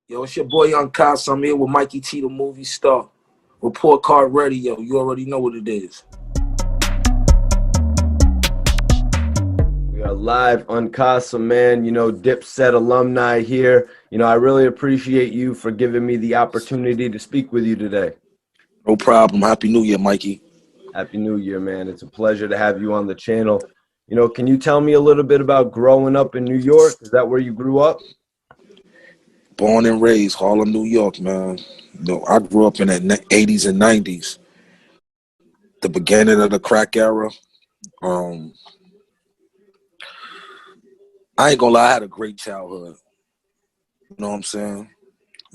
Yo, it's your boy Unkasa. I'm here with Mikey T, the movie star. Report card ready, yo. You already know what it is. We are live on Unkasa, man. You know, Dipset alumni here. You know, I really appreciate you for giving me the opportunity to speak with you today. No problem. Happy New Year, Mikey. Happy New Year, man. It's a pleasure to have you on the channel. You know, can you tell me a little bit about growing up in New York? Is that where you grew up? Born and raised, Harlem, New York, man. You know, I grew up in the 80s and 90s. The beginning of the crack era. I ain't gonna lie, I had a great childhood. You know what I'm saying?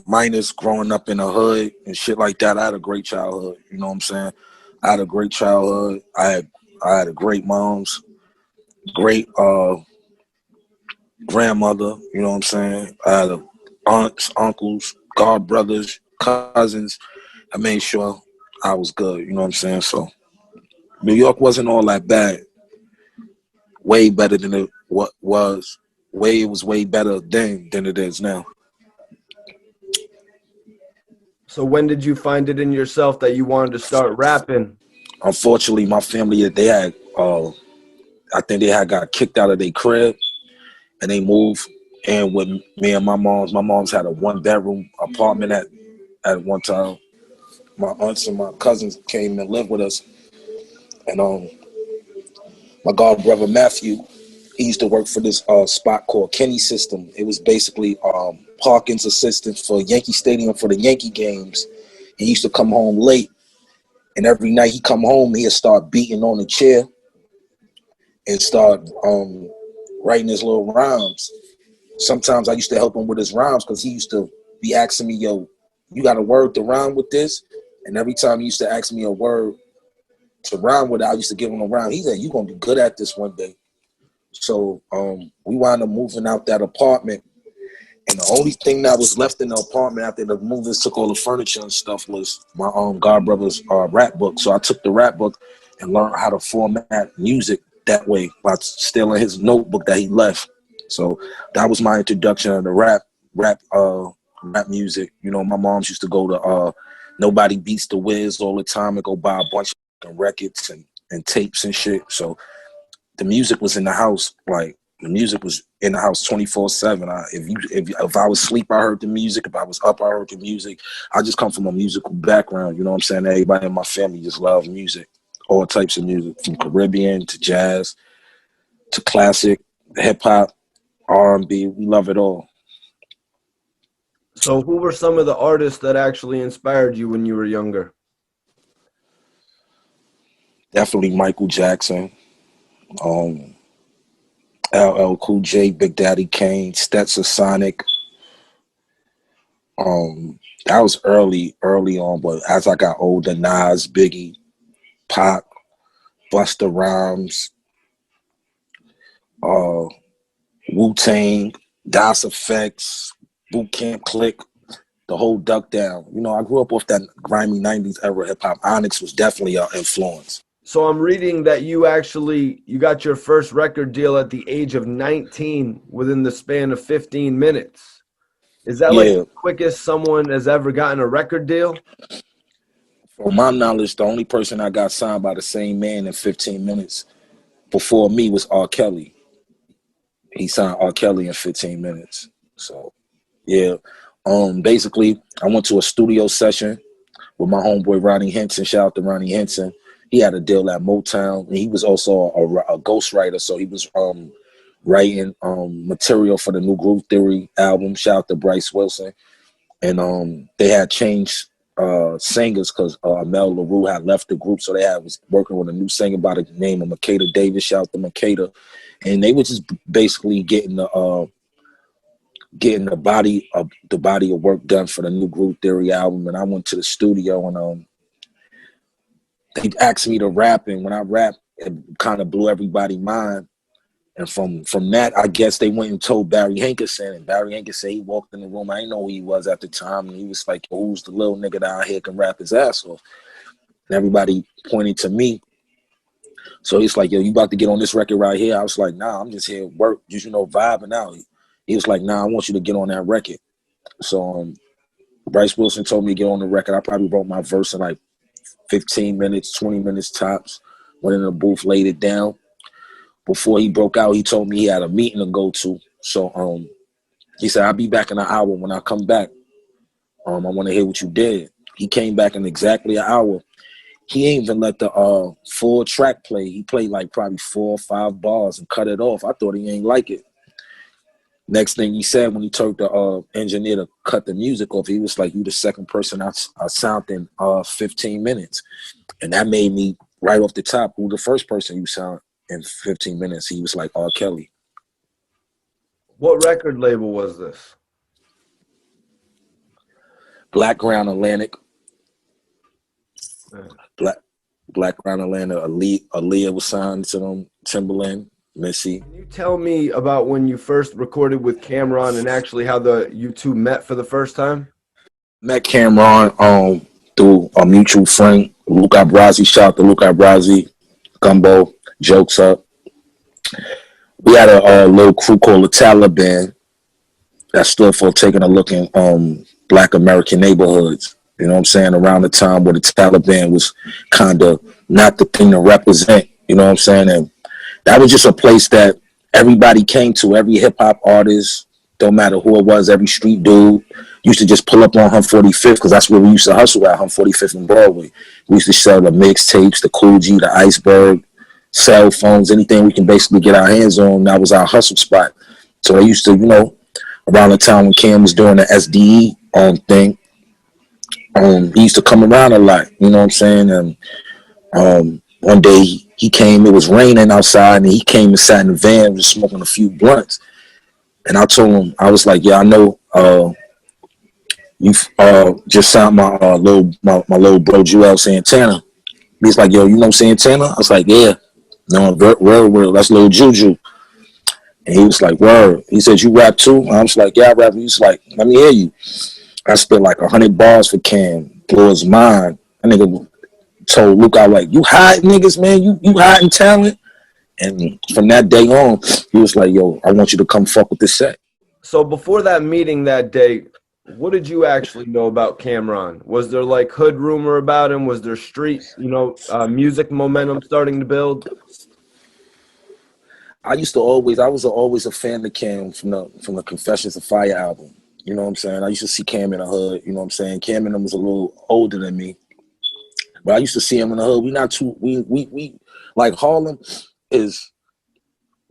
Minus growing up in the hood and shit like that, I had a great childhood. You know what I'm saying? I had a great childhood. I had a great mom's, great grandmother. You know what I'm saying? I had aunts, uncles, god brothers, cousins. I made sure I was good. You know what I'm saying? So New York wasn't all that bad. Way better than it was. It was way better then than it is now. So when did you find it in yourself that you wanted to start rapping? Unfortunately, my family, they had, I think they had got kicked out of their crib, and they moved in with me and my mom's. My mom's had a one-bedroom apartment at one time. My aunts and my cousins came and lived with us, and my god brother Matthew, he used to work for this spot called Kenny System. It was basically Parkins' assistant for Yankee Stadium for the Yankee games. He used to come home late, and every night he come home, he'd start beating on the chair and start writing his little rhymes. Sometimes I used to help him with his rhymes because he used to be asking me, yo, you got a word to rhyme with this? And every time he used to ask me a word to rhyme with it, I used to give him a rhyme. He said, you're going to be good at this one day. So we wound up moving out that apartment. And the only thing that was left in the apartment after the movers took all the furniture and stuff was my god brother's rap book. So I took the rap book and learned how to format music that way by stealing his notebook that he left. So that was my introduction to the rap music. You know, my moms used to go to Nobody Beats the Wiz all the time and go buy a bunch of records and tapes and shit. So the music was in the house. Like, the music was in the house 24/7. If I was asleep, I heard the music. If I was up, I heard the music. I just come from a musical background. You know what I'm saying? Everybody in my family just loves music, all types of music, from Caribbean to jazz to classic, hip hop, R&B. We love it all. So who were some of the artists that actually inspired you when you were younger? Definitely Michael Jackson, LL Cool J, Big Daddy Kane, Stetson Sonic. That was early on, but as I got older, Nas, Biggie, Pac, Busta Rhymes, Wu-Tang, Das Effects, Boot Camp Click, the whole Duck Down. You know, I grew up off that grimy 90s era hip hop. Onyx was definitely an influence. So I'm reading that you got your first record deal at the age of 19 within the span of 15 minutes. Is that like the quickest someone has ever gotten a record deal? From my knowledge, the only person I got signed by the same man in 15 minutes before me was R. Kelly. He signed R. Kelly in 15 minutes. So, yeah. Basically, I went to a studio session with my homeboy Ronnie Henson. Shout out to Ronnie Henson. He had a deal at Motown, and he was also a ghostwriter. So he was writing material for the New Groove Theory album. Shout out to Bryce Wilson. And they had changed singers because Mel LaRue had left the group, so was working with a new singer by the name of Makeda Davis. Shout out to Makeda. And they were just basically getting the body of work done for the New Groove Theory album. And I went to the studio, and they asked me to rap, and when I rapped, it kind of blew everybody's mind. And from that, I guess they went and told Barry Hankerson, and Barry Hankerson, he walked in the room. I didn't know who he was at the time, and he was like, who's the little nigga that out here can rap his ass off? And everybody pointed to me. So he's like, yo, you about to get on this record right here? I was like, nah, I'm just here at work, just, vibing out. He was like, nah, I want you to get on that record. So Bryce Wilson told me to get on the record. I probably wrote my verse in like 15 minutes, 20 minutes tops. Went in the booth, laid it down. Before he broke out, he told me he had a meeting to go to. So he said, I'll be back in an hour. When I come back, I want to hear what you did. He came back in exactly an hour. He ain't even let the full track play. He played like probably 4 or 5 bars and cut it off. I thought he ain't like it. Next thing he said when he told the engineer to cut the music off, he was like, you the second person I sound in 15 minutes. And that made me, right off the top, who the first person you sound in 15 minutes? He was like, R. Kelly. What record label was this? Black Ground Atlantic. Black Ground Atlanta. Aaliyah was signed to them. Timberland. Missy. Can you tell me about when you first recorded with Cameron and actually how you two met for the first time? Met Cameron through a mutual friend, Lupe Abrazi. Shout out to Lupe Abrazi. Gumbo. Jokes up. We had a little crew called the Taliban that stood for taking a look in Black American neighborhoods. You know what I'm saying? Around the time where the Taliban was kind of not the thing to represent. You know what I'm saying? And that was just a place that everybody came to. Every hip hop artist, don't matter who it was, every street dude used to just pull up on 145th because that's where we used to hustle at, 145th and Broadway. We used to sell the mixtapes, the Cool G, the Iceberg, cell phones, anything we can basically get our hands on. That was our hustle spot. So I used to, you know, around the time when Cam was doing the SDE thing, he used to come around a lot. You know what I'm saying? And one day he came, it was raining outside, and he came and sat in the van just smoking a few blunts. And I told him, I was like, yeah, I know you just signed my little bro Juelz Santana. He's like, yo, you know Santana? I was like, yeah. No, word, that's Lil Juju. And he was like, word. He said, you rap too? I was like, yeah, I rap. He was like, let me hear you. I spit like 100 bars for Cam. Blew his mind. That nigga told Luke, I like, you hot niggas, man. You hot in talent. And from that day on, he was like, yo, I want you to come fuck with this set. So before that meeting that day, what did you actually know about Cameron? Was there like hood rumor about him? Was there street, music momentum starting to build? I was always a fan of Cam from the Confessions of Fire album. You know what I'm saying? I used to see Cam in the hood. You know what I'm saying? Cam and him was a little older than me, but I used to see him in the hood. We like Harlem is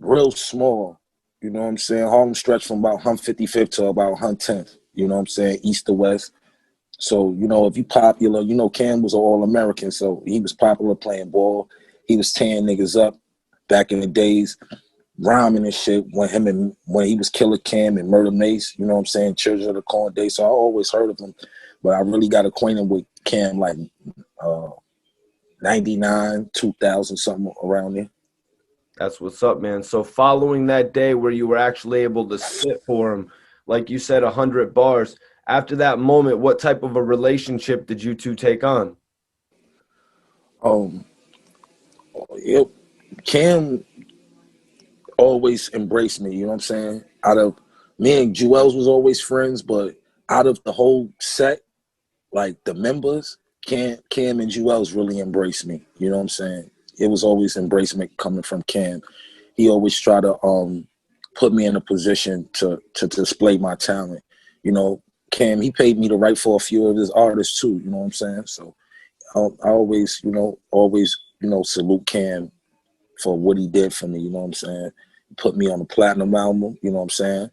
real small. You know what I'm saying? Harlem stretched from about 155th to about 110th. You know what I'm saying? East to west. So, you know, if you popular, you know, Cam was an All-American, so he was popular playing ball. He was tearing niggas up back in the days, rhyming and shit when he was Killer Cam and Murder Mace, you know what I'm saying, Children of the Corn Day. So I always heard of him, but I really got acquainted with Cam like 99, 2000, something around there. That's what's up, man. So following that day where you were actually able to spit for him, like you said, 100 bars, after that moment, what type of a relationship did you two take on? Cam always embraced me, you know what I'm saying? Out of me and Juelz was always friends, but out of the whole set, like the members, Cam and Juelz really embraced me, you know what I'm saying? It was always embracement coming from Cam. He always tried to put me in a position to display my talent. You know, Cam, he paid me to write for a few of his artists too, you know what I'm saying? So I always salute Cam for what he did for me, you know what I'm saying? He put me on a platinum album, you know what I'm saying?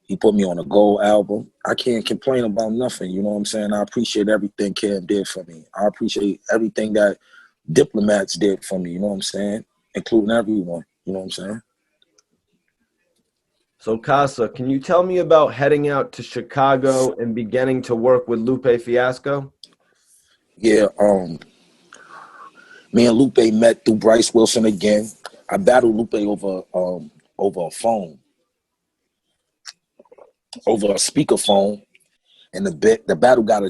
He put me on a gold album. I can't complain about nothing, you know what I'm saying? I appreciate everything Cam did for me. I appreciate everything that Diplomats did for me, you know what I'm saying? Including everyone, you know what I'm saying? So Casa, can you tell me about heading out to Chicago and beginning to work with Lupe Fiasco? Yeah, me and Lupe met through Bryce Wilson again. I battled Lupe over a phone, over a speakerphone, and the battle got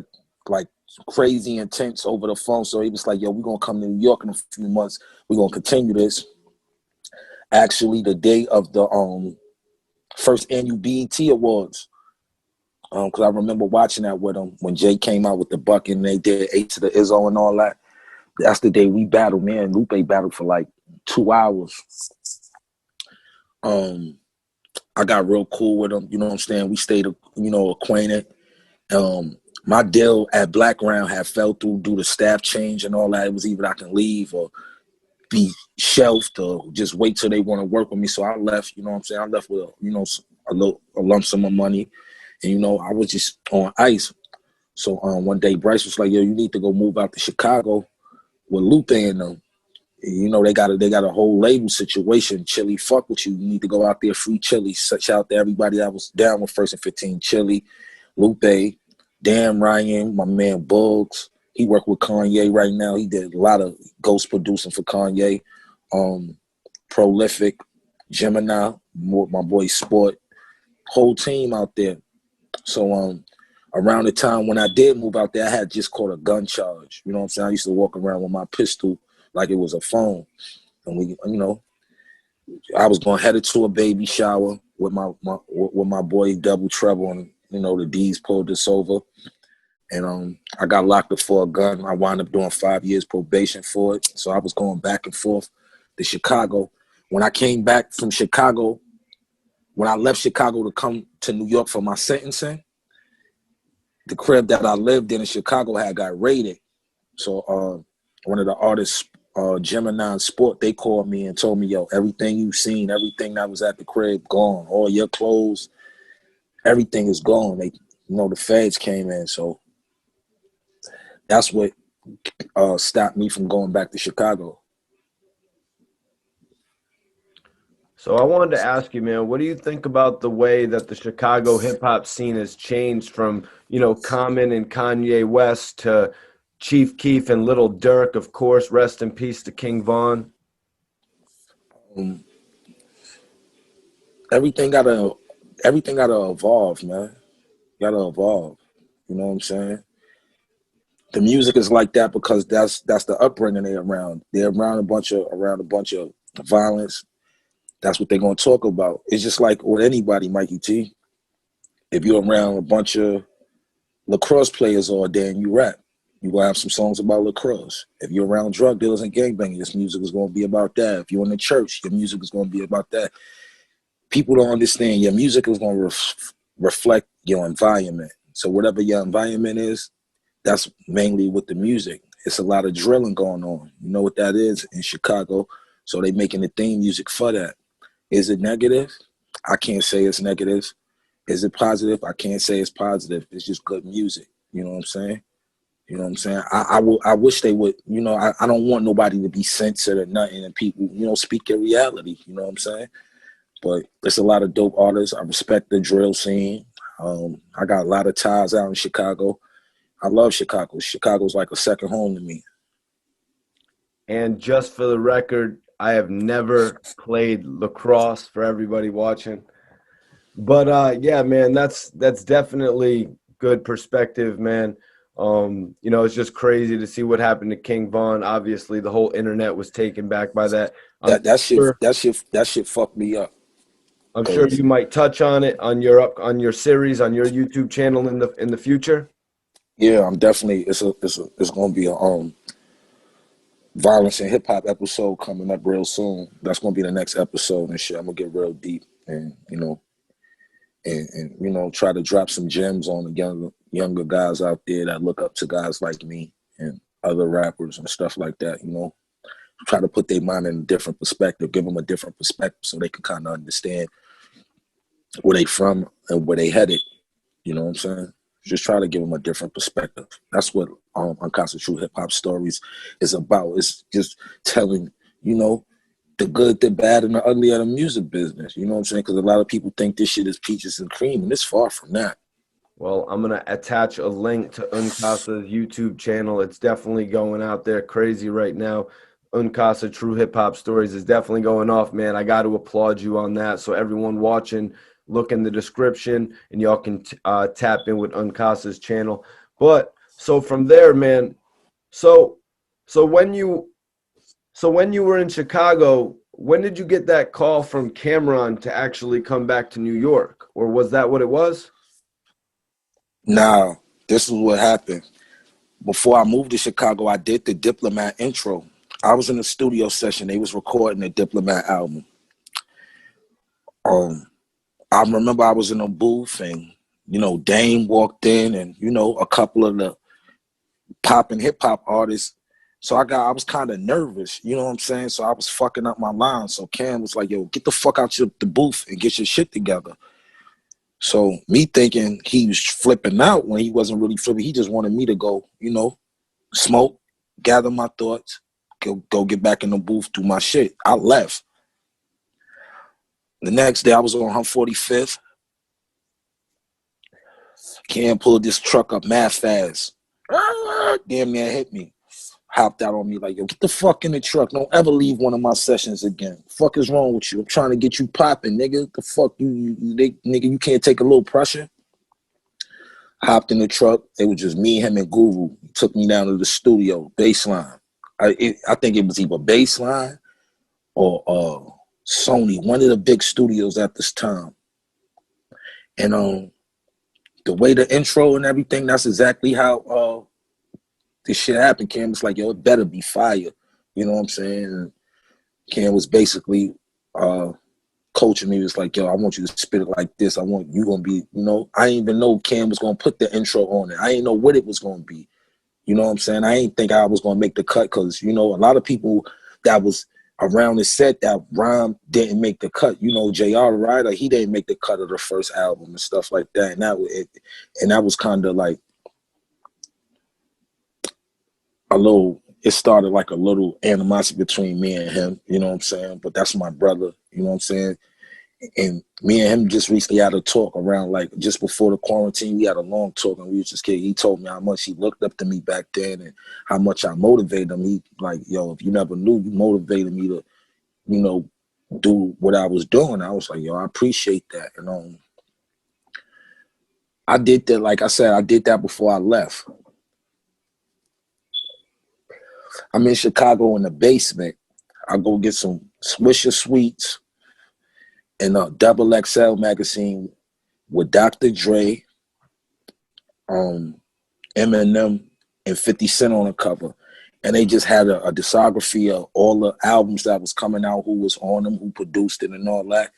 like crazy intense over the phone. So he was like, "Yo, we're gonna come to New York in a few months. We're gonna continue this." Actually, the day of the first annual BET Awards, Because I remember watching that with him when Jay came out with the bucket and they did 8 to the Izzo and all that. That's the day we battled. Me and Lupe battled for like 2 hours. I got real cool with him. You know what I'm saying? We stayed, acquainted. My deal at Black Round had fell through due to staff change and all that. It was either I can leave or be shelved or just wait till they want to work with me. So I left, you know what I'm saying? I left with, a lump sum of money. And, I was just on ice. So one day Bryce was like, yo, you need to go move out to Chicago with Lupe and them. They got a whole label situation. Chili fuck with you. You need to go out there, free Chili. Shout out to everybody that was down with First and 15. Chili, Lupe, Dan Ryan, my man Bugs. He worked with Kanye right now. He did a lot of ghost producing for Kanye. Prolific, Gemini, my boy Sport. Whole team out there. So around the time when I did move out there, I had just caught a gun charge. You know what I'm saying? I used to walk around with my pistol like it was a phone. And I was going headed to a baby shower with my boy Double Trouble, and the D's pulled us over. And I got locked up for a gun. I wound up doing 5 years probation for it. So I was going back and forth to Chicago. When I came back from Chicago, when I left Chicago to come to New York for my sentencing, the crib that I lived in Chicago had got raided. So one of the artists, Gemini Sport, they called me and told me, yo, everything you've seen, everything that was at the crib, gone. All your clothes, everything is gone. They, the feds came in. So that's what stopped me from going back to Chicago. So I wanted to ask you, man, what do you think about the way that the Chicago hip-hop scene has changed from, Common and Kanye West to Chief Keef and Little Durk, of course, rest in peace to King Von? Everything gotta evolve, man. Gotta evolve. You know what I'm saying? The music is like that because that's the upbringing they're around. They're around a bunch of violence. That's what they're gonna talk about. It's just like with anybody, Mikey T. If you're around a bunch of lacrosse players all day and you rap, you're gonna have some songs about lacrosse. If you're around drug dealers and gangbangers, this music is gonna be about that. If you're in the church, your music is gonna be about that. People don't understand your music is gonna reflect your environment. So whatever your environment is, that's mainly with the music. It's a lot of drilling going on. You know what that is in Chicago. So they making the theme music for that. Is it negative? I can't say it's negative. Is it positive? I can't say it's positive. It's just good music. You know what I'm saying? You know what I'm saying? I wish they would, I don't want nobody to be censored or nothing and people, speak their reality. You know what I'm saying? But there's a lot of dope artists. I respect the drill scene. I got a lot of ties out in Chicago. I love Chicago. Chicago's like a second home to me. And just for the record, I have never played lacrosse for everybody watching. But yeah, man, that's definitely good perspective, man. It's just crazy to see what happened to King Von. Obviously, the whole internet was taken back by that. That shit fucked me up. I'm sure you might touch on it on your series on your YouTube channel in the future. Yeah, I'm definitely. It's gonna be a violence and hip hop episode coming up real soon. That's gonna be the next episode and shit. I'm gonna get real deep and and try to drop some gems on the younger guys out there that look up to guys like me and other rappers and stuff like that. Try to put their mind in a different perspective, give them a different perspective so they can kind of understand where they from and where they headed. You know what I'm saying? Just try to give them a different perspective. That's what Unkasa True Hip Hop Stories is about. It's just telling, the good, the bad, and the ugly of the music business. You know what I'm saying? Because a lot of people think this shit is peaches and cream, and it's far from that. Well, I'm going to attach a link to Unkasa's YouTube channel. It's definitely going out there crazy right now. Unkasa True Hip Hop Stories is definitely going off, man. I got to applaud you on that. So everyone watching, look in the description, and y'all can tap in with Unkasa's channel. But so from there, man. So when you were in Chicago, when did you get that call from Cameron to actually come back to New York, or was that what it was? Now, this is what happened. Before I moved to Chicago, I did the Diplomat intro. I was in the studio session. They was recording the Diplomat album. I remember I was in a booth and, you know, Dame walked in and, you know, a couple of the pop and hip hop artists. So I was kind of nervous, you know what I'm saying? So I was fucking up my line. So Cam was like, yo, get the fuck out the booth and get your shit together. So me thinking he was flipping out when he wasn't really flipping. He just wanted me to go, you know, smoke, gather my thoughts, go get back in the booth, do my shit. I left. The next day I was on 145th. Cam pulled this truck up mad fast. Damn near hit me. Hopped out on me like, yo, get the fuck in the truck. Don't ever leave one of my sessions again. Fuck is wrong with you? I'm trying to get you popping, nigga. The fuck nigga, you can't take a little pressure? Hopped in the truck. It was just me, him, and Guru. He took me down to the studio, Baseline. I think it was either Baseline or Sony, one of the big studios at this time. And the way the intro and everything, that's exactly how this shit happened. Cam was like, yo, it better be fire. You know what I'm saying? And Cam was basically coaching me. He was like, yo, I want you to spit it like this. I want you gonna be, you know, I didn't even know Cam was gonna put the intro on it. I didn't know what it was gonna be. You know what I'm saying? I didn't think I was gonna make the cut because, you know, a lot of people that was around the set that rhyme didn't make the cut. You know, JR Ryder, he didn't make the cut of the first album and stuff like that. And that was kind of like it started like a little animosity between me and him, you know what I'm saying? But that's my brother, you know what I'm saying? And me and him just recently had a talk around, like, just before the quarantine. We had a long talk, and we was just kidding. He told me how much he looked up to me back then and how much I motivated him. He like, yo, if you never knew, you motivated me to, you know, do what I was doing. I was like, yo, I appreciate that. And I did that, like I said, I did that before I left. I'm in Chicago in the basement. I go get some Swisher Sweets and a Double XL magazine with Dr. Dre, Eminem, and 50 Cent on the cover. And they just had a discography of all the albums that was coming out, who was on them, who produced it and all that.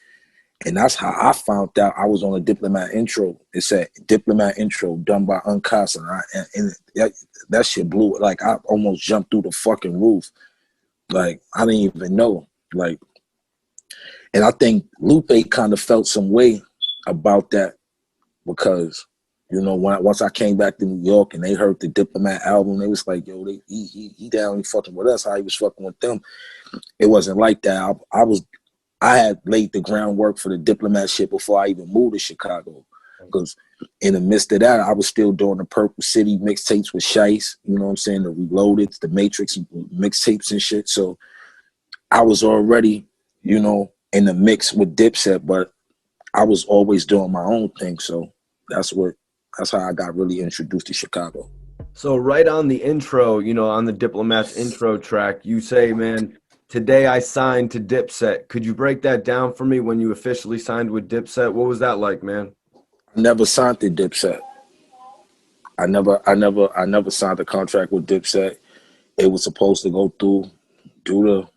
And that's how I found out I was on a Diplomat intro. It said Diplomat intro done by Unkasa. And that shit blew. Like, I almost jumped through the fucking roof. Like, I didn't even know. Like, and I think Lupe kind of felt some way about that because, you know, once I came back to New York and they heard the Diplomat album, they was like, yo, he down, he fucking with us, how he was fucking with them. It wasn't like that. I had laid the groundwork for the Diplomat shit before I even moved to Chicago. Because in the midst of that, I was still doing the Purple City mixtapes with Chinx, you know what I'm saying, the Reloaded, the Matrix mixtapes and shit. So I was already, you know, in the mix with Dipset, but I was always doing my own thing. So that's how I got really introduced to Chicago. So right on the intro, you know, on the Diplomats intro track, you say, man, today I signed to Dipset. Could you break that down for me when you officially signed with Dipset? What was that like, man? I never signed to Dipset. I never signed a contract with Dipset. It was supposed to go through the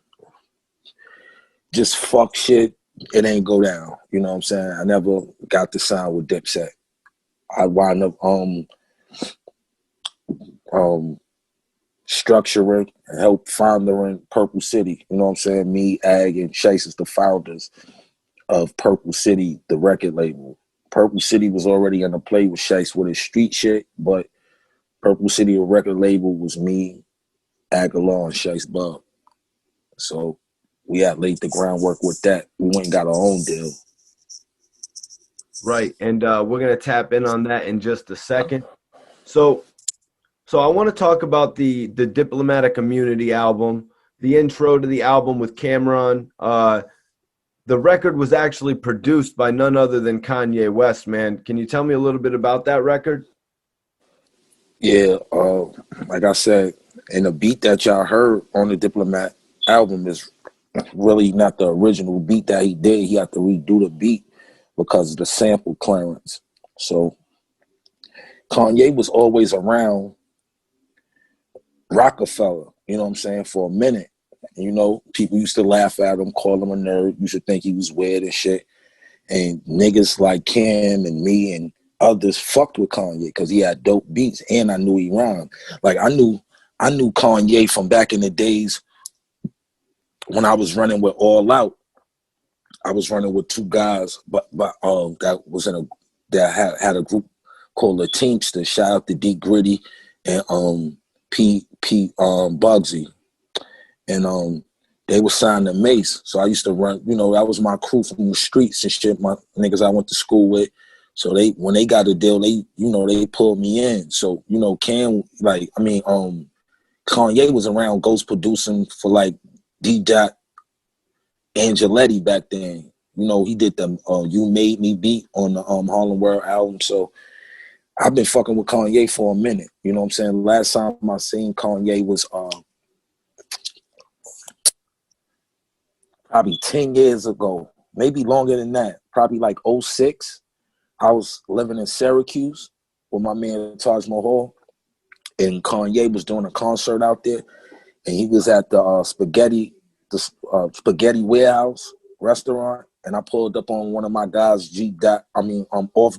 just fuck shit. It ain't go down. You know what I'm saying? I never got to sign with Dipset. I wound up structuring and help founding Purple City. You know what I'm saying? Me, Ag, and Chase is the founders of Purple City, the record label. Purple City was already in the play with Chase with his street shit, but Purple City, the record label, was me, Aguilar, and Chase Bub. So we had laid the groundwork with that. We went and got our own deal. Right, and we're going to tap in on that in just a second. So I want to talk about the Diplomatic Immunity album, the intro to the album with Cameron. The record was actually produced by none other than Kanye West, man. Can you tell me a little bit about that record? Yeah, like I said, and the beat that y'all heard on the Diplomat album is really not the original beat that he did. He had to redo the beat because of the sample clearance. So Kanye was always around Rockefeller, you know what I'm saying, for a minute. And, you know, people used to laugh at him, call him a nerd. You should think he was weird and shit. And niggas like Cam and me and others fucked with Kanye because he had dope beats, and I knew he rhymed. Like I knew Kanye from back in the days when I was running with All Out. I was running with two guys, but that was that had a group called the Teamsters. Shout out to D Gritty and P Bugsy, and they were signed to Mace. So I used to run, you know, that was my crew from the streets and shit, my niggas I went to school with. So when they got a deal, they pulled me in. So, you know, Kanye was around Ghost producing for like D-Dot Angeletti back then. You know, he did the You Made Me beat on the Harlem World album. So I've been fucking with Kanye for a minute. You know what I'm saying? Last time I seen Kanye was probably 10 years ago, maybe longer than that, probably like 06. I was living in Syracuse with my man Taj Mahal, and Kanye was doing a concert out there, and he was at the Spaghetti Warehouse restaurant, and I pulled up on one of my guys, off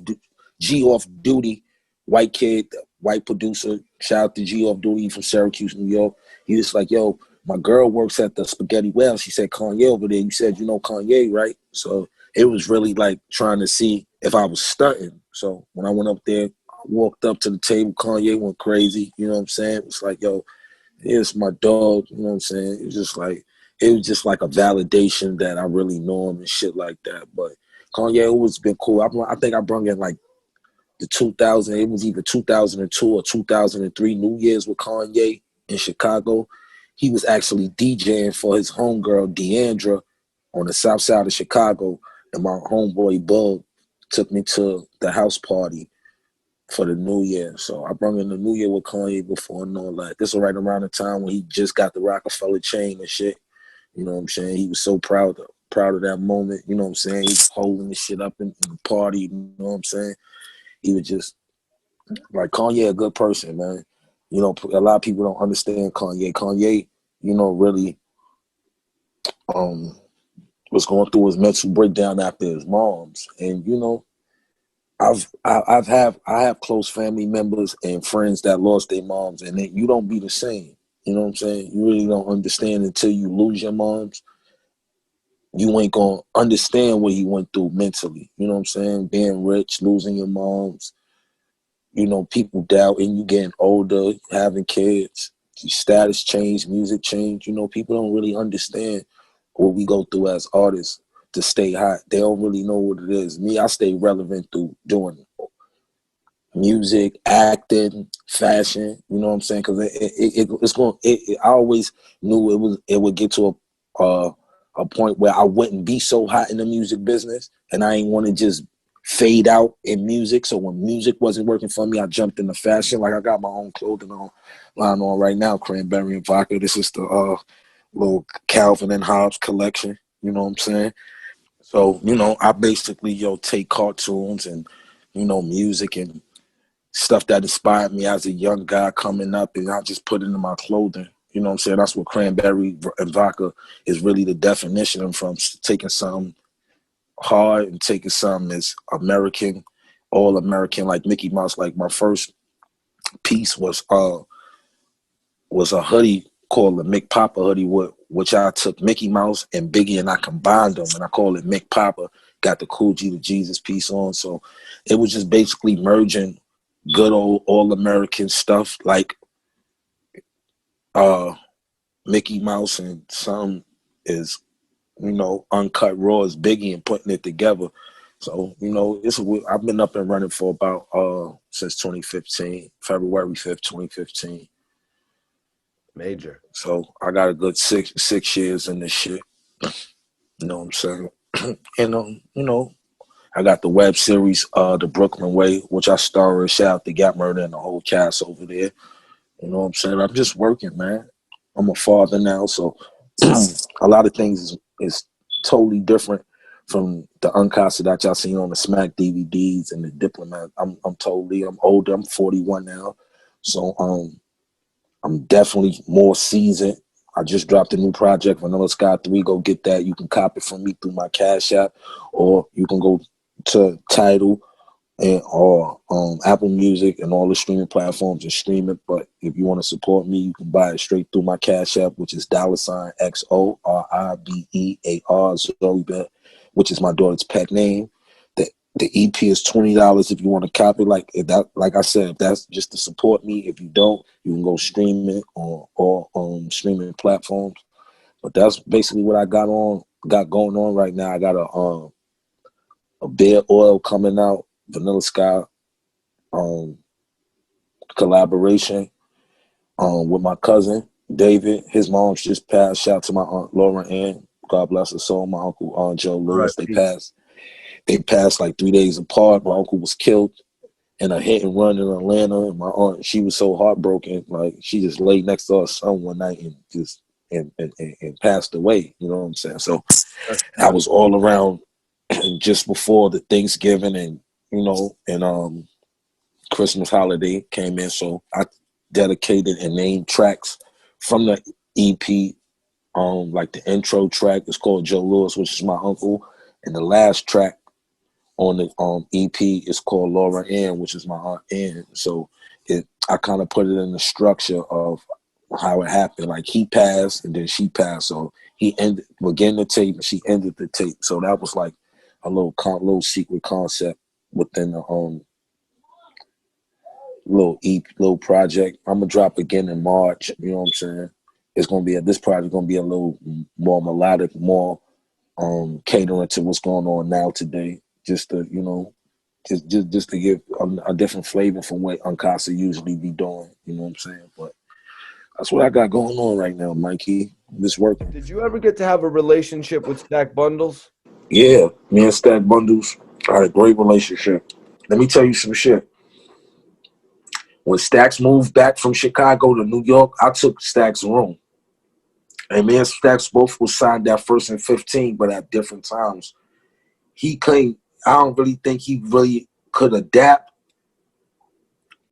duty, white kid, white producer. Shout out to G off duty from Syracuse, New York. He was like, yo, my girl works at the Spaghetti Warehouse. She said, Kanye over there. You said, you know Kanye, right? So it was really like trying to see if I was stunting. So when I went up there, I walked up to the table, Kanye went crazy. You know what I'm saying? It was like, yo, here's my dog. You know what I'm saying? It was just like a validation that I really know him and shit like that. But Kanye always been cool. I think I brung in like the 2000, it was either 2002 or 2003 New Year's with Kanye in Chicago. He was actually DJing for his homegirl, Deandra, on the south side of Chicago. And my homeboy, Bug, took me to the house party for the New Year. So I brought in the New Year with Kanye before and all that. This was right around the time when he just got the Rockefeller chain and shit. You know what I'm saying? He was so proud of that moment. You know what I'm saying? He was holding the shit up in the party. You know what I'm saying? He was just like, Kanye, a good person, man. You know, a lot of people don't understand Kanye. Kanye, you know, really was going through his mental breakdown after his mom's. And, you know, I have close family members and friends that lost their moms, and you don't be the same. You know what I'm saying? You really don't understand until you lose your moms. You ain't gonna understand what he went through mentally. You know what I'm saying? Being rich, losing your moms, you know, people doubting you, getting older, having kids, status change, music change. You know, people don't really understand what we go through as artists to stay hot. They don't really know what it is. Me, I stay relevant through doing music, acting, fashion. You know what I'm saying? Because I always knew it would get to a point where I wouldn't be so hot in the music business, and I ain't want to just fade out in music. So when music wasn't working for me, I jumped into fashion. Like I got my own clothing line on right now, Cranberry and Vodka. This is the little Calvin and Hobbes collection. You know what I'm saying? So, you know, I basically, take cartoons and, you know, music and stuff that inspired me as a young guy coming up, and I just put it in my clothing. You know what I'm saying? That's what Cranberry and Vodka is really the definition of, from taking something hard and taking something that's American, all American, like Mickey Mouse. Like my first piece was a hoodie called the Mick Papa hoodie, which I took Mickey Mouse and Biggie and I combined them, and I call it Mick Papa. Got the Cool G to Jesus piece on. So it was just basically merging good old all American stuff like Mickey Mouse, and some is, you know, uncut raw as Biggie, and putting it together. So, you know, I've been up and running for about since 2015, February 5th, 2015. Major. So I got a good six years in this shit. You know what I'm saying? And you know, I got the web series, The Brooklyn Way, which I star in. Shout out to Got Murder and the whole cast over there. You know what I'm saying? I'm just working, man. I'm a father now, so a lot of things is totally different from the Unkasa that y'all seen on the Smack DVDs and the Diplomats. I'm older. I'm 41 now, so I'm definitely more seasoned. I just dropped a new project, Vanilla Sky 3. Go get that. You can cop it from me through my Cash App, or you can go to Tidal and or Apple Music and all the streaming platforms and stream it. But if you want to support me, you can buy it straight through my Cash App, which is $XORIBEAR Zoribet, which is my daughter's pet name. The EP is $20 if you want to copy. Like I said, if that's just to support me. If you don't, you can go stream it on streaming platforms. But that's basically what I got going on right now. I got a Bear Oil coming out, Vanilla Sky collaboration with my cousin David. His mom's just passed. Shout out to my aunt Laura Ann. God bless her soul. My uncle Joe Lewis. They passed like 3 days apart. My uncle was killed in a hit and run in Atlanta. And my aunt, she was so heartbroken. Like, she just laid next to her son one night and just and passed away. You know what I'm saying? So I was all around just before the Thanksgiving and Christmas holiday came in. So I dedicated and named tracks from the EP. Like the intro track is called Joe Lewis, which is my uncle, and the last track on the EP is called Laura Ann, which is my aunt Ann. So I kind of put it in the structure of how it happened. Like, he passed and then she passed. So he began the tape and she ended the tape. So that was like a little secret concept within the little project. I'm gonna drop again in March. You know what I'm saying? It's gonna be this project gonna be a little more melodic, more catering to what's going on now today. Just to just to give a different flavor from what Unkasa usually be doing. You know what I'm saying? But that's what I got going on right now, Mikey. Just working. Did you ever get to have a relationship with Stack Bundles? Yeah, me and Stack Bundles had a great relationship. Let me tell you some shit. When Stacks moved back from Chicago to New York, I took Stacks' room. And me and Stacks both was signed at First and 15, but at different times. I don't really think he really could adapt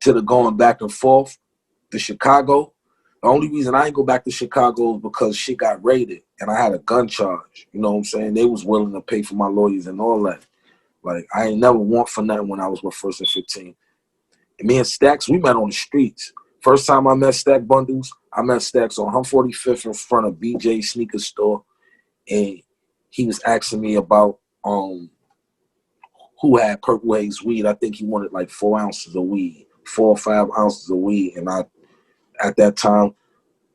to the going back and forth to Chicago. The only reason I ain't go back to Chicago is because shit got raided and I had a gun charge. You know what I'm saying? They was willing to pay for my lawyers and all that. Like, I ain't never want for nothing when I was with First and 15. And me and Stacks, we met on the streets. First time I met Stack Bundles, I met Stacks on 145th in front of BJ Sneaker Store. And he was asking me about who had Purple Haze weed. I think he wanted like 4 ounces of weed, 4 or 5 ounces of weed. And at that time,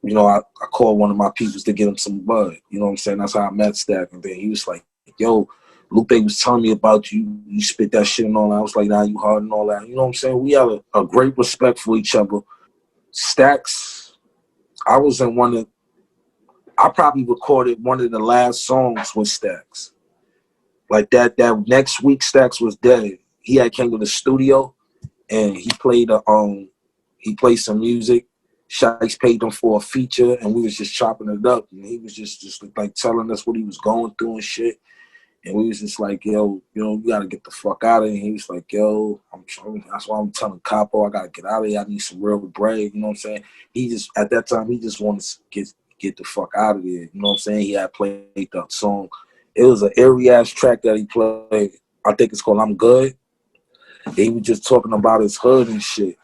I called one of my peoples to get him some bud. You know what I'm saying? That's how I met Stack. And then he was like, yo, Lupe was telling me about you. You spit that shit and all that. I was like, nah, you hard and all that. You know what I'm saying? We have a great respect for each other. Stacks, I probably recorded one of the last songs with Stacks. Like that next week Stacks was dead. He had came to the studio and he played some music. Chinx paid him for a feature and we was just chopping it up. And he was just like telling us what he was going through and shit. And we was just like, yo, you gotta get the fuck out of here. And he was like, yo, that's why I'm telling Capo, I gotta get out of here. I need some real bread. You know what I'm saying? At that time, he just wanted to get the fuck out of there. You know what I'm saying? He had played that song. It was an airy-ass track that he played. I think it's called I'm Good. He was just talking about his hood and shit.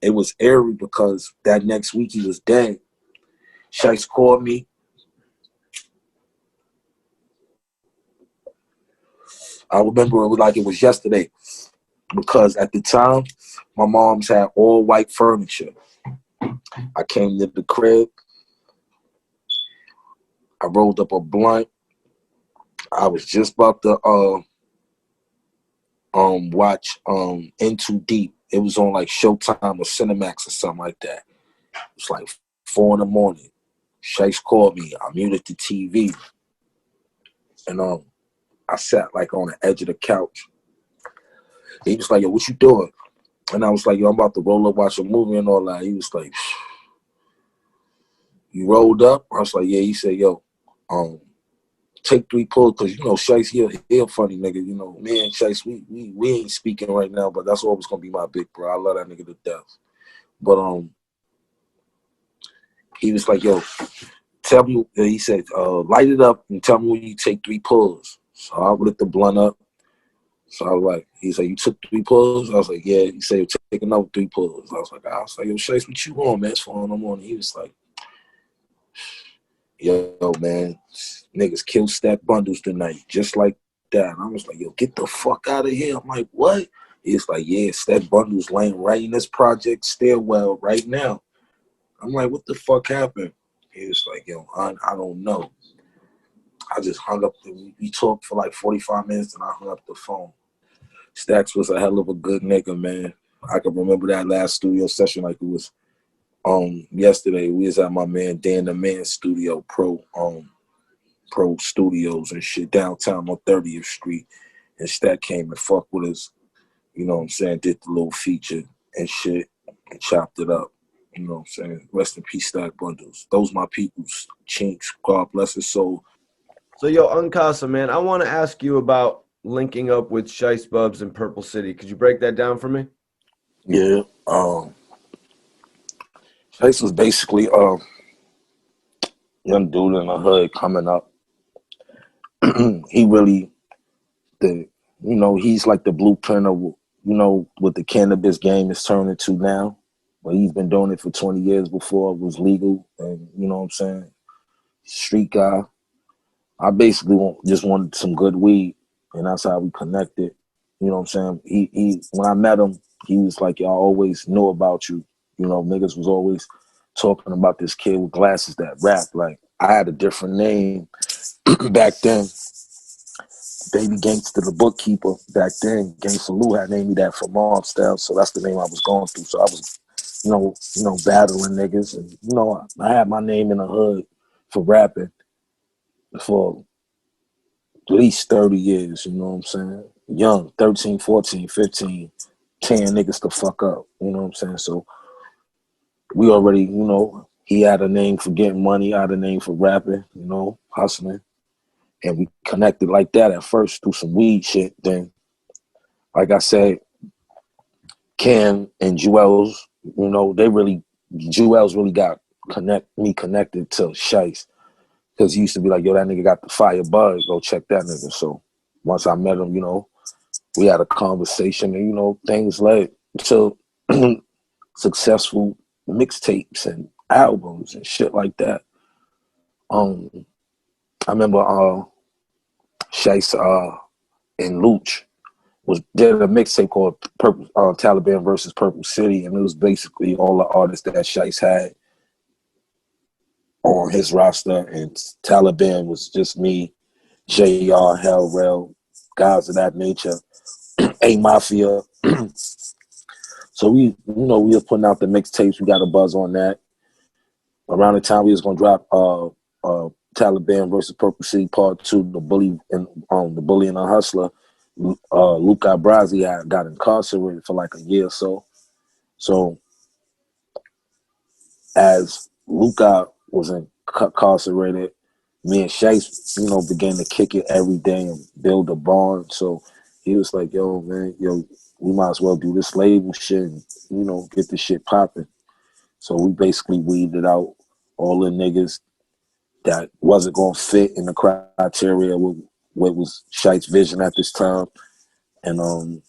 It was airy because that next week he was dead. Chinx called me. I remember it like it was yesterday because at the time, my mom's had all white furniture. I came to the crib. I rolled up a blunt. I was just about to watch In Too Deep. It was on like Showtime or Cinemax or something like that. It was like 4 a.m. Chinx called me. I muted the TV. And I sat like on the edge of the couch. He was like, yo, what you doing? And I was like, yo, I'm about to roll up, watch a movie and all that. He was like, you rolled up? I was like, yeah. He said, yo, take 3 pulls, because, you know, Shice, he a funny nigga. You know, me and Shice, we ain't speaking right now, but that's always going to be my big bro. I love that nigga to death. But he was like, yo, tell me, he said, light it up and tell me when you take 3 pulls. So I lit the blunt up. So I was like, he said, you took 3 pulls? I was like, yeah. He said, take another 3 pulls. I was like, yo, Shice, what you on, man? It's 4 in the morning. He was like, yo, man, niggas kill stack bundles tonight, just like that. And I was like, yo, get the fuck out of here. I'm like, what? He's like, yeah, stack bundles laying right in this project stairwell right now. I'm like, what the fuck happened? He was like, yo, I don't know. I just hung up. We talked for like 45 minutes and I hung up the phone. Stacks was a hell of a good nigga, man. I can remember that last studio session like it was yesterday. We was at my man Dan the Man studio, Pro Studios and shit, downtown on 30th Street. And Stack came and fucked with us, you know what I'm saying, did the little feature and shit and chopped it up. You know what I'm saying? Rest in peace, Stack Bundles. Those my peoples. Chinx, God bless his soul. So, yo, Unkasa, man, I want to ask you about linking up with Shice Bubs in Purple City. Could you break that down for me? Yeah. Shice was basically young dude in the hood coming up. He really, he's like the blueprint of, what the cannabis game is turning into now. But he's been doing it for 20 years before it was legal. And, you know what I'm saying? Street guy. I basically just wanted some good weed. And that's how we connected. You know what I'm saying? He when I met him, he was like, y'all always know about you. You know, niggas was always talking about this kid with glasses that rap. Like, I had a different name back then. Baby Gangster, the bookkeeper back then. Gangsta Lou had named me that for Mob Style, so that's the name I was going through. So I was, battling niggas, and I had my name in the hood for rapping for at least 30 years. You know what I'm saying? Young, 13, 14, 15, tearing niggas the fuck up. You know what I'm saying? So we already, he had a name for getting money, I had a name for rapping, hustling. And we connected like that at first through some weed shit. Then, like I said, Cam and Juelz, Juelz really got me connected to Shice. Because he used to be like, yo, that nigga got the fire buzz, go check that nigga. So once I met him, we had a conversation and, things led to successful mixtapes and albums and shit like that. I remember Shice and Luch did a mixtape called Taliban versus Purple City, and it was basically all the artists that Shice had on his roster, and Taliban was just me, JR, Hell Rel, guys of that nature, A-Mafia. So we were putting out the mixtapes. We got a buzz on that. Around the time we was gonna drop Taliban versus Purple City Part 2, the bully and the hustler, Luca Brasi got incarcerated for like a year or so. So as Luca was incarcerated, me and Shice, began to kick it every day and build a barn. So he was like, yo, man, we might as well do this label shit and, get this shit popping. So we basically weeded out all the niggas that wasn't going to fit in the criteria with what was Shice's vision at this time. And,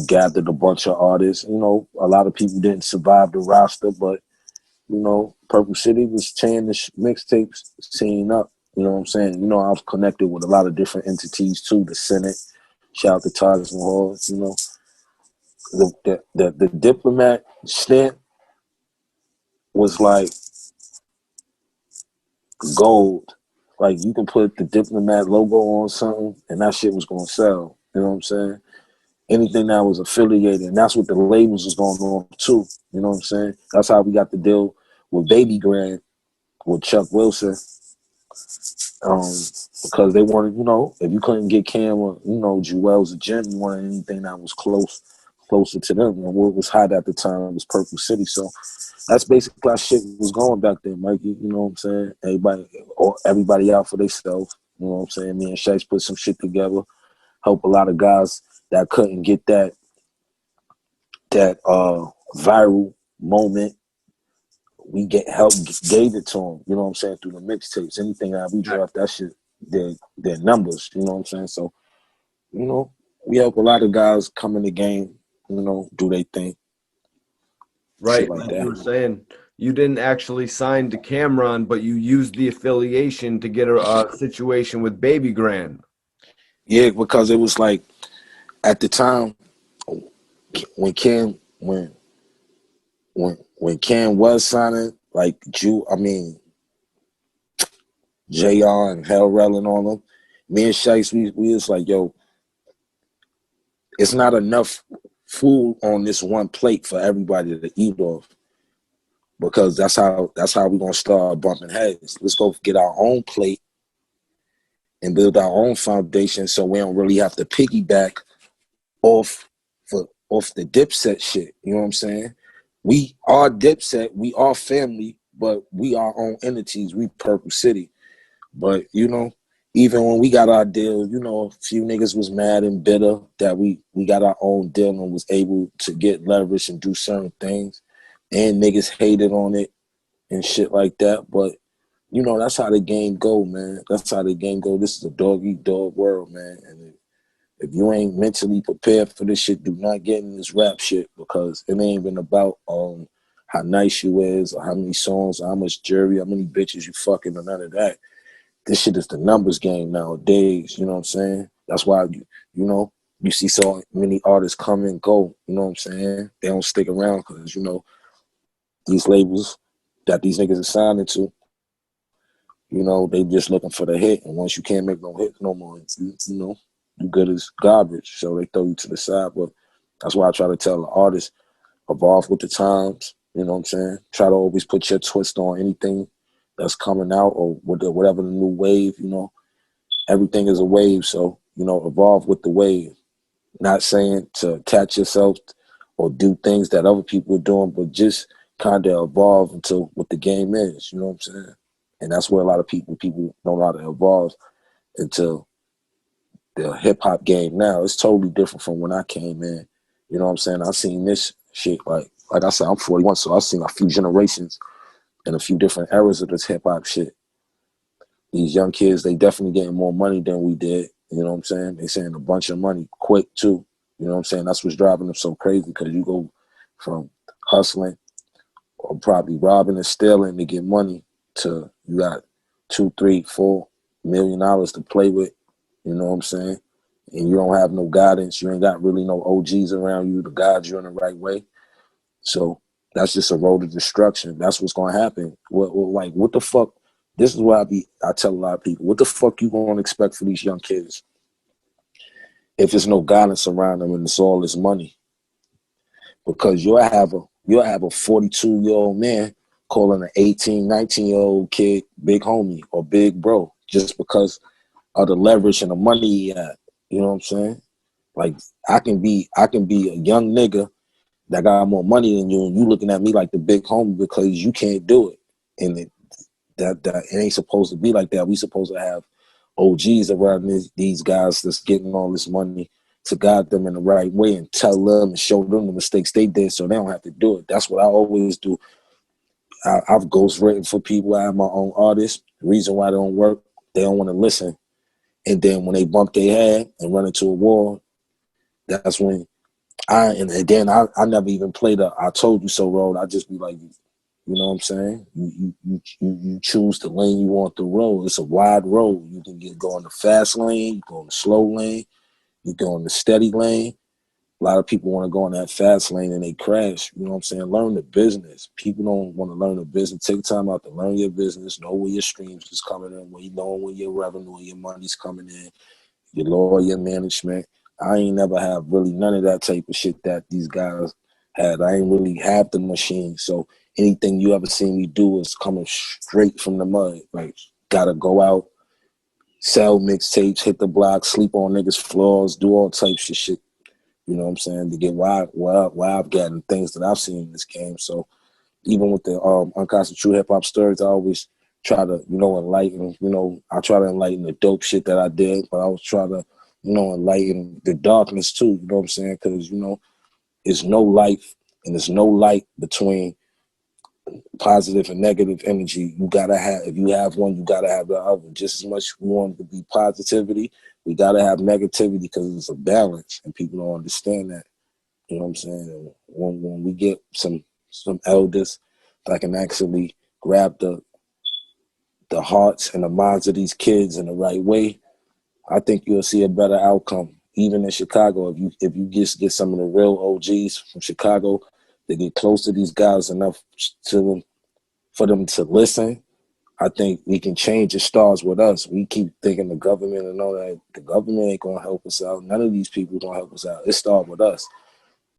gathered a bunch of artists. A lot of people didn't survive the roster, but, Purple City was tearing the mixtapes scene up. You know what I'm saying? I was connected with a lot of different entities too. The Senate, shout out to Taj Mahal, the Diplomat stint was like gold. Like, you can put the Diplomat logo on something and that shit was gonna sell. You know what I'm saying? Anything that was affiliated, and that's what the labels was going on too. You know what I'm saying? That's how we got the deal with Baby Grand, with Chuck Wilson. Because they wanted, if you couldn't get Cam or, Juelz or Jim, you wanted anything that was closer to them. And what was hot at the time was Purple City. So that's basically how shit was going back then, Mikey. You know what I'm saying? Everybody out for themselves. You know what I'm saying? Me and Chinx put some shit together, help a lot of guys that couldn't get that viral moment. We gave it to them, you know what I'm saying, through the mixtapes. Anything that we dropped, that shit, their numbers, you know what I'm saying? So, you know, we help a lot of guys come in the game, you know, do their thing. Right, like you were saying, you didn't actually sign to Cameron, but you used the affiliation to get a situation with Baby Grand. Yeah, because it was like, at the time, when Cam was signing, like JR and Hellrell and all them, me and Chinx, we was like, yo, it's not enough food on this one plate for everybody to eat off. Because that's how we're gonna start bumping heads. Let's go get our own plate and build our own foundation so we don't really have to piggyback off the Dipset shit. You know what I'm saying? We are Dipset, we are family, but we our own entities. We Purple City. But you know, even when we got our deal, you know, a few niggas was mad and bitter that we got our own deal and was able to get leverage and do certain things. And niggas hated on it and shit like that. But, you know, that's how the game go, man. That's how the game go. This is a dog-eat-dog world, man. And if you ain't mentally prepared for this shit, do not get in this rap shit, because it ain't even about how nice you is or how many songs or how much jewelry, how many bitches you fucking or none of that. This shit is the numbers game nowadays, you know what I'm saying? That's why, you know, you see so many artists come and go, you know what I'm saying? They don't stick around because, you know, these labels that these niggas are signing to, you know, they just looking for the hit. And once you can't make no hits no more, you know, you good as garbage. So they throw you to the side. But that's why I try to tell the artists, evolve with the times, you know what I'm saying? Try to always put your twist on anything that's coming out or whatever the new wave, you know. Everything is a wave, so, you know, evolve with the wave. Not saying to attach yourself or do things that other people are doing, but just kind of evolve into what the game is, you know what I'm saying? And that's where a lot of people don't know how to evolve into the hip-hop game now. It's totally different from when I came in, you know what I'm saying? I've seen this shit, like I said, I'm 41, so I've seen a few generations and a few different eras of this hip-hop shit. These young kids, they definitely getting more money than we did, you know what I'm saying? They saying a bunch of money quick, too, you know what I'm saying? That's what's driving them so crazy, because you go from hustling or probably robbing and stealing to get money to you got $2, $3, $4 million to play with, you know what I'm saying? And you don't have no guidance. You ain't got really no OGs around you to guide you in the right way. So that's just a road of destruction. That's what's going to happen. What the fuck? This is what I tell a lot of people, what the fuck you going to expect for these young kids if there's no guidance around them and it's all this money? Because you'll have a 42-year-old man calling an 18, 19-year-old kid big homie or big bro just because of the leverage and the money he had. You know what I'm saying? Like, I can be a young nigga that got more money than you, and you looking at me like the big homie because you can't do it. And it ain't supposed to be like that. We supposed to have OGs around these guys that's getting all this money to guide them in the right way and tell them and show them the mistakes they did so they don't have to do it. That's what I always do. I've ghostwritten for people. I have my own artists. The reason why they don't work, they don't want to listen. And then when they bump their head and run into a wall, that's when I never even played a I told you so road. I just be like, you know what I'm saying? You choose the lane you want to roll. It's a wide road. You can go in the fast lane, you go in the slow lane, you go in the steady lane. A lot of people want to go in that fast lane and they crash. You know what I'm saying? Learn the business. People don't want to learn the business. Take time out to learn your business. Know where your streams is coming in, where you know where your revenue and your money's coming in, your lawyer management. I ain't never have really none of that type of shit that these guys had. I ain't really have the machine. So anything you ever seen me do is coming straight from the mud. Like, gotta go out, sell mixtapes, hit the block, sleep on niggas' floors, do all types of shit. You know what I'm saying? To get where I've gotten things that I've seen in this game. So even with the Unkasa True Hip Hop Stories, I always try to, enlighten, I try to enlighten the dope shit that I did, but I was trying to, enlighten the darkness too, you know what I'm saying? Because, it's no life and there's no light between positive and negative energy. You gotta have, if you have one, you gotta have the other. Just as much we want to be positivity, we gotta have negativity because it's a balance, and people don't understand that. You know what I'm saying? And when we get some elders that can actually grab the hearts and the minds of these kids in the right way, I think you'll see a better outcome. Even in Chicago, if you just get some of the real OGs from Chicago, they get close to these guys enough for them to listen, I think we can change. It starts with us. We keep thinking the government and all that. The government ain't gonna help us out. None of these people gonna help us out. It starts with us,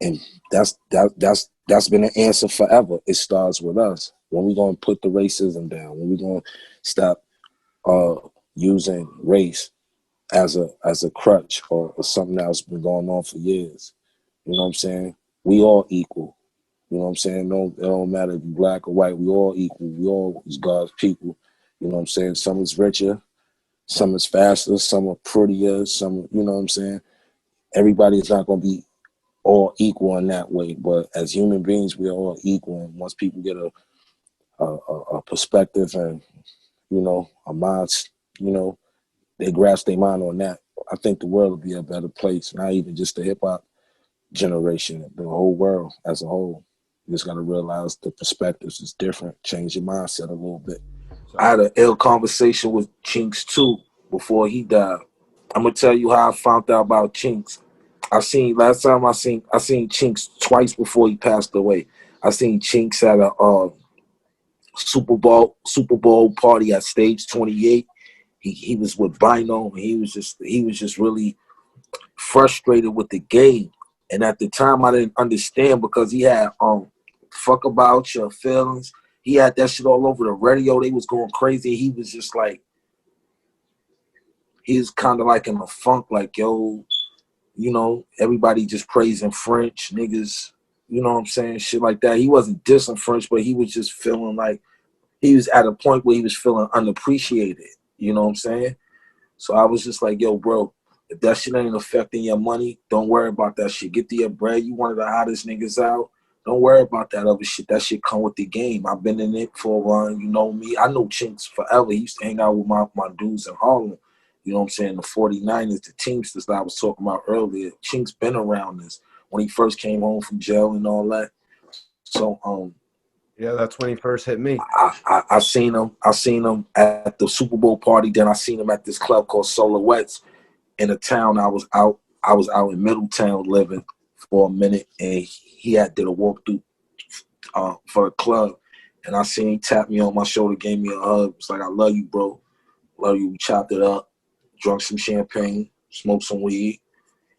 and that's been an answer forever. It starts with us. When we gonna put the racism down? When we gonna stop using race as a crutch or something that's been going on for years? You know what I'm saying? We all equal. You know what I'm saying? It don't matter if you're black or white. We all equal. We all is God's people. You know what I'm saying? Some is richer, some is faster, some are prettier, some, you know what I'm saying? Everybody is not going to be all equal in that way, but as human beings, we are all equal. And once people get a perspective and, a mind, they grasp their mind on that, I think the world will be a better place. Not even just the hip hop generation, the whole world as a whole. You just got to realize the perspectives is different. Change your mindset a little bit. I had an ill conversation with Chinx too before he died. I'm gonna tell you how I found out about Chinx. Last time I seen Chinx twice before he passed away. I seen Chinx at a Super Bowl party at Stage 28. He was with Bino, and he was just really frustrated with the game. And at the time, I didn't understand because he had "Fuck About Your Feelings." He had that shit all over the radio. They was going crazy. He was just like, he was kind of like in a funk, like, yo, everybody just praising French niggas. You know what I'm saying? Shit like that. He wasn't dissing French, but he was just feeling like he was at a point where he was feeling unappreciated. You know what I'm saying? So I was just like, yo, bro, if that shit ain't affecting your money, don't worry about that shit. Get to your bread. You one of the hottest niggas out. Don't worry about that other shit. That shit come with the game. I've been in it for a while. You know me. I know Chinx forever. He used to hang out with my dudes in Harlem. You know what I'm saying? The 49ers, the Teamsters that I was talking about earlier. Chinx been around this when he first came home from jail and all that. So, yeah, that's when he first hit me. I seen him. I seen him at the Super Bowl party. Then I seen him at this club called Silhouettes in a town I was out in Middletown living for a minute, and he did a walkthrough for the club, and I seen him tap me on my shoulder, gave me a hug. It's like, I love you, bro. Love you. We chopped it up, drunk some champagne, smoked some weed,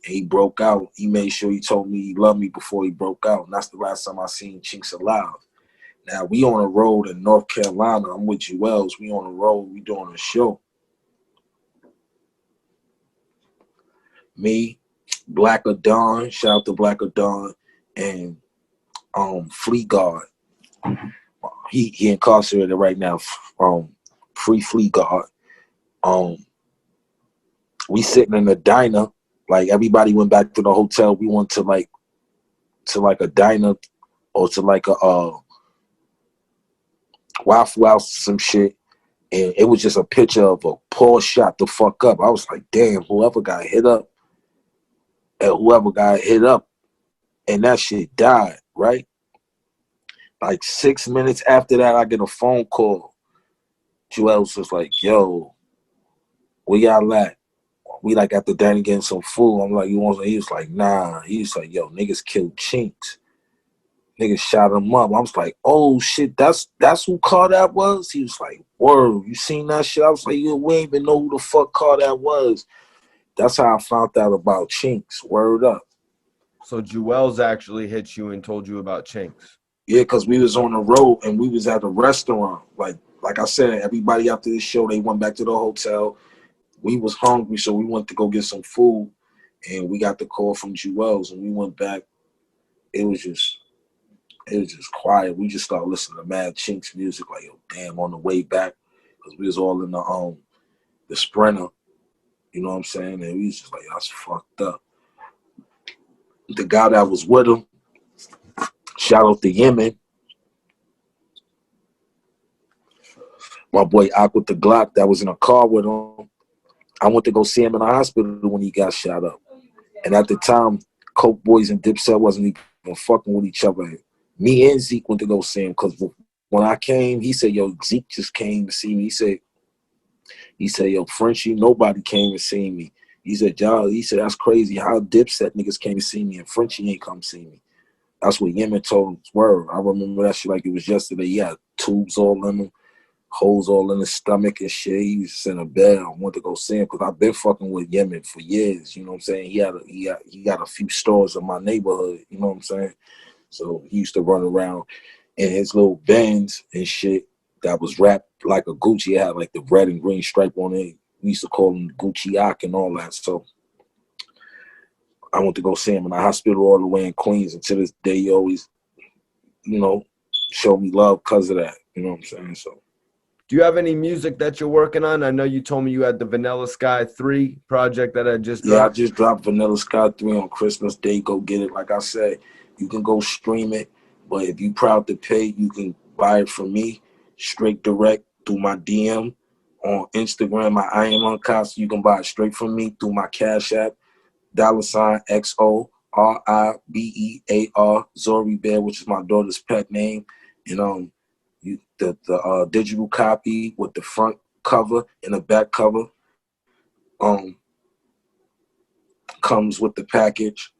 and he broke out. He made sure he told me he loved me before he broke out, and that's the last time I seen Chinx alive. Now, we on a road in North Carolina. I'm with Juelz. We on the road. We doing a show. Me, Black Dawn, shout out to Black Dawn, and Fleet Guard. He incarcerated right now. Free Fleet Guard. We sitting in a diner. Like, everybody went back to the hotel. We went to like a diner or to like a Waffle House or some shit. And it was just a picture of a Paul shot the fuck up. I was like, damn, whoever got hit up, and that shit died, right? Like 6 minutes after that, I get a phone call. Juelz was like, yo, where y'all at? We like at the diner getting some food. I'm like, you want some? He was like, nah. He was like, yo, niggas killed Chinx. Niggas shot him up. I was like, oh shit, that's who Car that was? He was like, word, you seen that shit? I was like, yo, we ain't even know who the fuck Car that was. That's how I found out about Chinx. Word up. So Juelz actually hit you and told you about Chinx. Yeah, because we was on the road and we was at a restaurant. Like I said, everybody after this show, they went back to the hotel. We was hungry, so we went to go get some food. And we got the call from Juelz, and we went back. It was just quiet. We just started listening to mad Chinx music. Like, yo, damn, on the way back, because we was all in the Sprinter. You know what I'm saying? And we was just like, that's fucked up. The guy that was with him, shout out to Yemen. My boy Ak with the Glock that was in a car with him. I went to go see him in the hospital when he got shot up. And at the time, Coke Boys and Dipset wasn't even fucking with each other. Me and Zeke went to go see him because when I came, he said, yo, Zeke just came to see me. He said, yo, Frenchie, nobody came to see me. He said, y'all, that's crazy how Dipset niggas came to see me and Frenchie ain't come see me. That's what Yemen told us. Word. I remember that shit like it was yesterday. He had tubes all in him, holes all in his stomach and shit. He was just in a bed. I went to go see him because I've been fucking with Yemen for years. You know what I'm saying? He got a few stores in my neighborhood. You know what I'm saying? So he used to run around in his little Benz and shit that was wrapped like a Gucci. It had like the red and green stripe on it. We used to call him Gucci Ak and all that. So I went to go see him in the hospital all the way in Queens. And to this day, he always, you know, showed me love because of that. You know what I'm saying? So. Do you have any music that you're working on? I know you told me you had the Vanilla Sky 3 project that I just dropped. Yeah, I just dropped Vanilla Sky 3 on Christmas Day. Go get it. Like I said, you can go stream it. But if you proud to pay, you can buy it from me straight direct through my DM on Instagram. I am Unkasa. You can buy it straight from me through my Cash App, $XORIBEAR, Zori Bear, which is my daughter's pet name. And the digital copy with the front cover and the back cover comes with the package.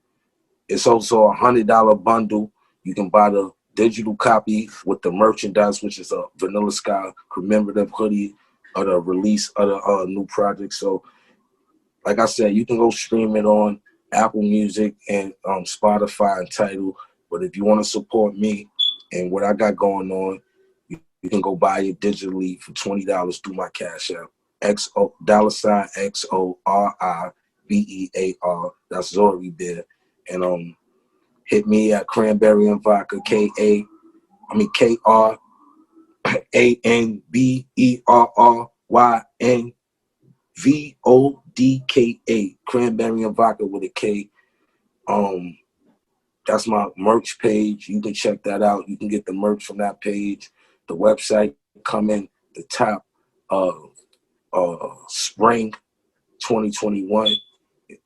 It's also a $100 bundle. You can buy the digital copy with the merchandise, which is a Vanilla Sky commemorative hoodie of the release of the new project. So, like I said, you can go stream it on Apple Music and Spotify and Tidal. But if you want to support me and what I got going on, you can go buy it digitally for $20 through my Cash App. $XORIBEAR. That's Zori Bear. And hit me at Cranberry and Vodka, KRANBERRYNVODKA. Cranberry and Vodka with a K. That's my merch page. You can check that out. You can get the merch from that page. The website coming the top of spring 2021.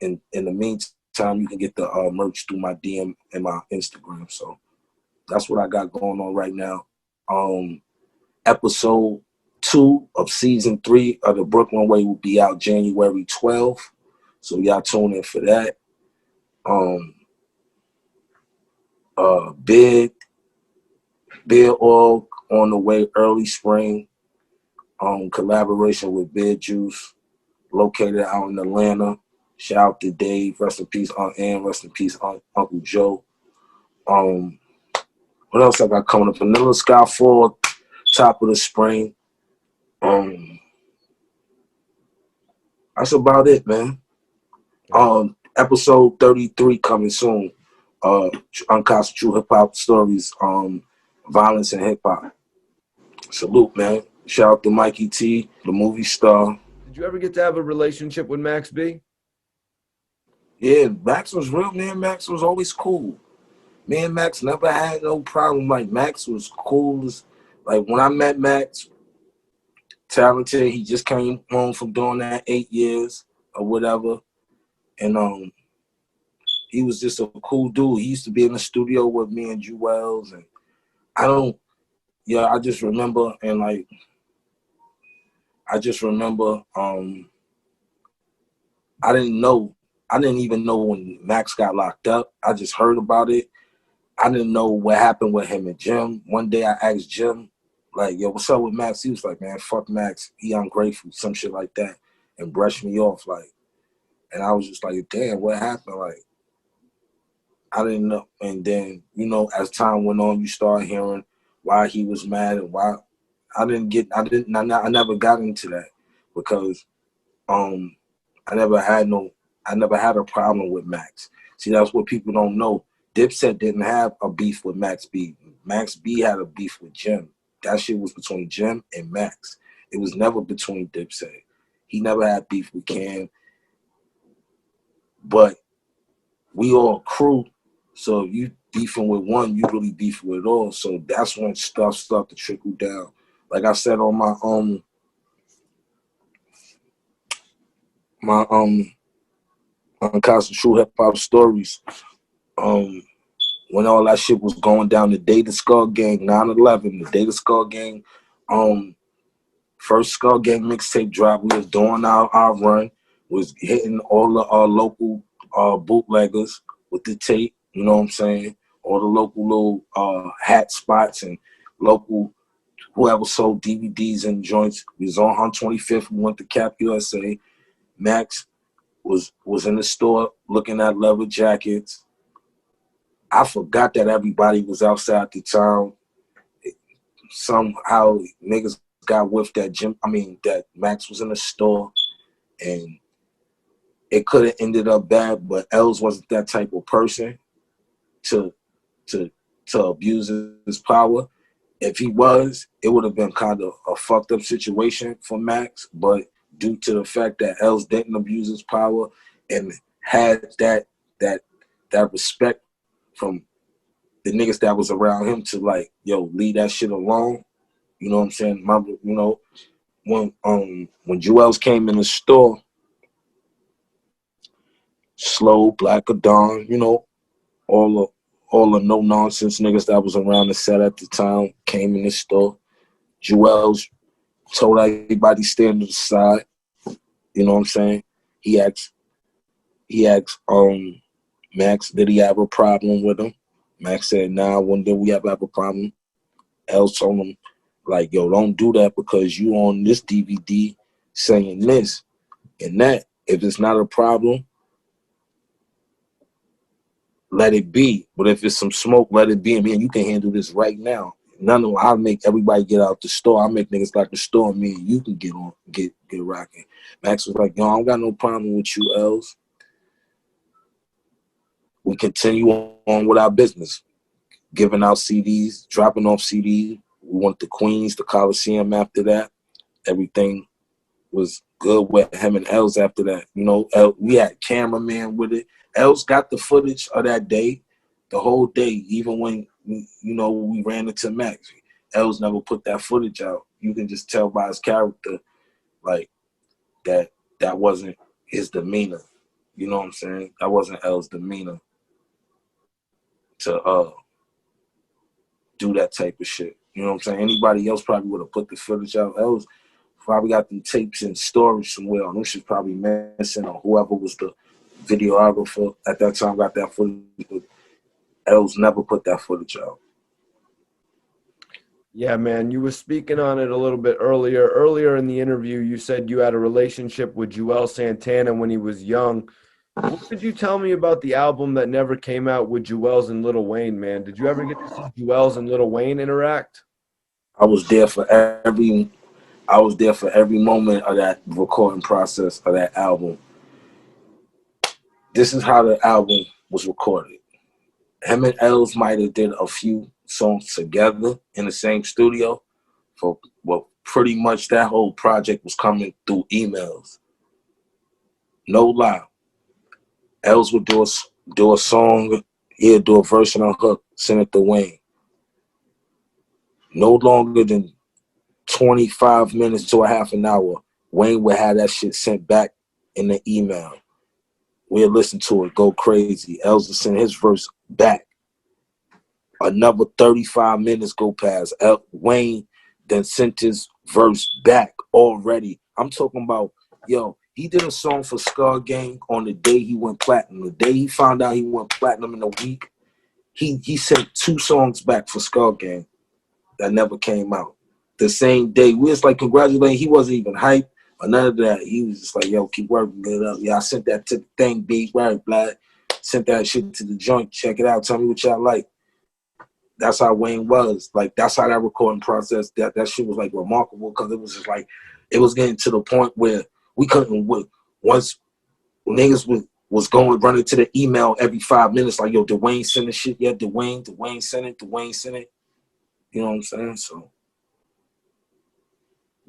In the meantime, you can get the merch through my DM and my Instagram. So that's what I got going on right now. Episode 2 of season 3 of the Brooklyn Way will be out January 12th. So y'all tune in for that. Big Oil on the way early spring. Collaboration with Big Juice, located out in Atlanta. Shout out to Dave. Rest in peace, Aunt Ann. Rest in peace, Uncle Joe. What else I got coming up? Vanilla Sky 4, top of the spring. That's about it, man. Episode 33 coming soon. Unkasa True Hip Hop Stories, Violence and Hip Hop. Salute, man. Shout out to Mikey T, the movie star. Did you ever get to have a relationship with Max B? Yeah, Max was real, man. Max was always cool. Me and Max never had no problem. Like, Max was cool as, like, when I met Max, talented, he just came home from doing that 8 years or whatever. And he was just a cool dude. He used to be in the studio with me and Juelz, and I just remember, and like, I didn't even know when Max got locked up. I just heard about it. I didn't know what happened with him and Jim. One day I asked Jim, like, yo, what's up with Max? He was like, man, fuck Max. He ungrateful, some shit like that, and brushed me off, like. And I was just like, damn, what happened? Like, I didn't know. And then, as time went on, you start hearing why he was mad and why. I never got into that because I never had a problem with Max. See, that's what people don't know. Dipset didn't have a beef with Max B. Max B had a beef with Jim. That shit was between Jim and Max. It was never between Dipset. He never had beef with Cam. But we all crew, so if you beefing with one, you really beefing with all. So that's when stuff started to trickle down. Like I said on my Unkasa True Hip Hop Stories, when all that shit was going down, the day the Skull Gang, 9/11, the day the Skull Gang, first Skull Gang mixtape drop, we was doing our run, was hitting all the local bootleggers with the tape, you know what I'm saying? All the local little hat spots and local whoever sold DVDs and joints. We was on 25th, we went to Cap USA. Max was in the store looking at leather jackets. I forgot that everybody was outside the town. Somehow niggas got with that Max was in the store, and it could have ended up bad, but Els wasn't that type of person to abuse his power. If he was, it would have been kind of a fucked up situation for Max, but due to the fact that Els didn't abuse his power and had that respect from the niggas that was around him to like, yo, leave that shit alone. You know what I'm saying? When Juelz came in the store, Slow, Black Dawn, you know, all the no nonsense niggas that was around the set at the time came in the store. Juelz told everybody stand to the side. You know what I'm saying? He asked Max, did he have a problem with him? Max said, nah, when did we ever have a problem? Els told him, like, yo, don't do that because you on this DVD saying this and that. If it's not a problem, let it be. But if it's some smoke, let it be. And man, you can handle this right now. I'll make everybody get out the store. I'll make niggas like the store, and me and you can get rocking. Max was like, yo, I don't got no problem with you, Els. We continue on with our business, giving out CDs, dropping off CDs. We went to Queens, the Coliseum after that. Everything was good with him and Els after that. You know, we had cameraman with it. Els got the footage of that day, the whole day, even when, you know, we ran into Max. Els never put that footage out. You can just tell by his character, like, that wasn't his demeanor. You know what I'm saying? That wasn't Els' demeanor to do that type of shit. You know what I'm saying? Anybody else probably would have put the footage out. Els probably got the tapes in storage somewhere. And them shit probably missing, or whoever was the videographer at that time got that footage. But Els never put that footage out. Yeah, man, you were speaking on it a little bit earlier. Earlier in the interview, you said you had a relationship with Juelz Santana when he was young. What could you tell me about the album that never came out with Juelz and Lil Wayne, man? Did you ever get to see Juelz and Lil Wayne interact? I was there for every moment of that recording process of that album. This is how the album was recorded. Him and Els might have did a few songs together in the same studio. Pretty much that whole project was coming through emails. No lie. Els would do a song, he'd do a verse and a hook, send it to Wayne. No longer than 25 minutes to a half an hour, Wayne would have that shit sent back in the email. We'd listen to it, go crazy. Els would send his verse back. Another 35 minutes go past. Wayne then sent his verse back already. I'm talking about, yo, he did a song for Skull Gang on the day he went platinum. The day he found out he went platinum in a week, he sent 2 songs back for Skull Gang that never came out. The same day, we was like congratulating. He wasn't even hyped or none of that. He was just like, yo, keep working it up. Yeah, I sent that to the thing, big right, black. Sent that shit to the joint. Check it out. Tell me what y'all like. That's how Wayne was. Like, that's how that recording process, that shit was like remarkable, because it was just like, it was getting to the point where we couldn't, once niggas was going, running to the email every 5 minutes, like, yo, did Wayne send the shit yet? Did Wayne send it? You know what I'm saying? So.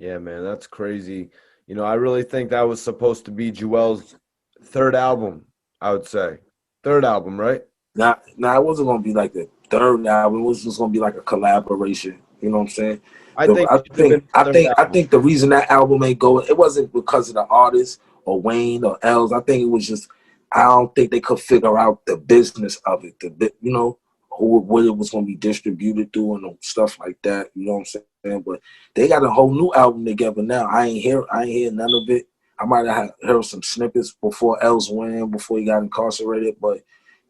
Yeah, man, that's crazy. You know, I really think that was supposed to be Juelz's third album, I would say. Third album, right? Now it wasn't gonna be like the third album. It was just gonna be like a collaboration. You know what I'm saying? I think it should have been the third I album. think the reason that album ain't going, it wasn't because of the artist or Wayne or Els. I think it was just I don't think they could figure out the business of it. You know, what it was gonna be distributed through and stuff like that. You know what I'm saying? But they got a whole new album together now. I ain't hear none of it. I might have heard some snippets before Els went in, before he got incarcerated, but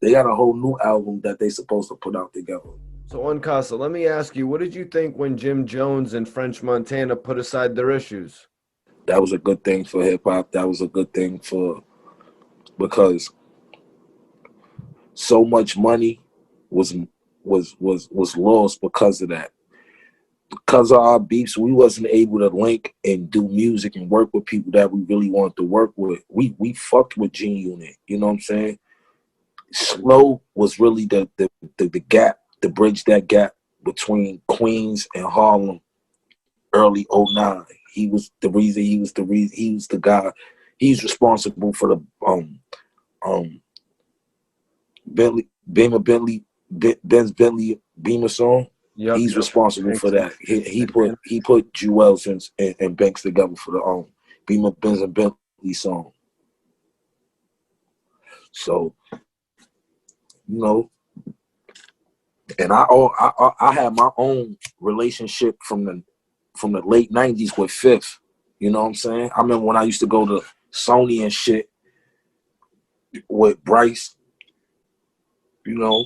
they got a whole new album that they supposed to put out together. So, Unkasa, let me ask you, what did you think when Jim Jones and French Montana put aside their issues? That was a good thing for hip hop. That was a good thing because so much money was lost because of that. Because of our beefs, we wasn't able to link and do music and work with people that we really wanted to work with. We fucked with G Unit. You know what I'm saying? Slow was really the gap, to bridge that gap between Queens and Harlem early '09. He was the reason, he was the guy. He's responsible for the Benz Bentley Beamer song. He's responsible for that. He put Juelz and Banks together for the Beamer Benz and Bentley song. So, you know, and I had my own relationship from the late '90s with Fifth. You know what I'm saying? I remember when I used to go to Sony and shit with Bryce. You know,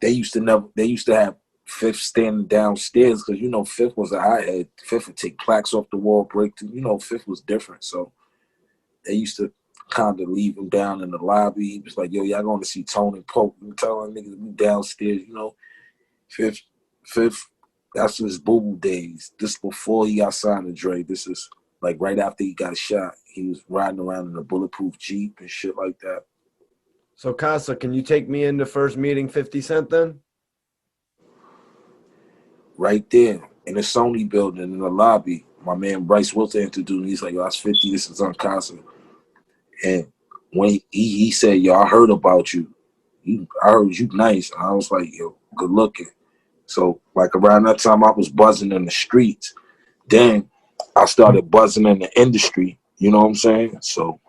they used to have Fifth standing downstairs because, you know, Fifth was a high-head. Fifth would take plaques off the wall, break through. You know, Fifth was different. So they used to kind of leave him down in the lobby. He was like, yo, y'all going to see Tone and Pope. You telling niggas to be downstairs, you know. Fifth, that's his boo-boo days. This before he got signed to Dre. This is like right after he got shot. He was riding around in a bulletproof Jeep and shit like that. So, Casa, can you take me into first meeting 50 Cent then? Right there in the Sony building in the lobby, my man Bryce Wilson introduced me. He's like, yo, that's 50, this is Unkasa. And when he said, yo, I heard about you. I heard you nice. And I was like, yo, good looking. So like around that time I was buzzing in the streets. Then I started buzzing in the industry. You know what I'm saying? So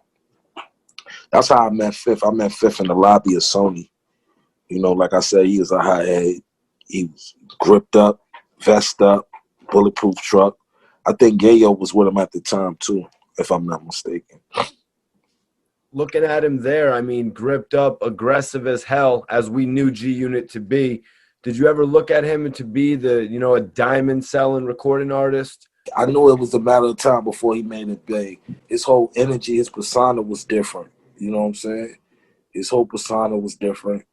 that's how I met Fifth. I met Fifth in the lobby of Sony. You know, like I said, he was a high head. He was gripped up, vest up, bulletproof truck. I think Gayo was with him at the time too, if I'm not mistaken. Looking at him there, I mean, gripped up, aggressive as hell, as we knew G Unit to be. Did you ever look at him to be a diamond selling recording artist? I knew it was a matter of time before he made it big. His whole energy, his persona was different. You know what I'm saying? His whole persona was different.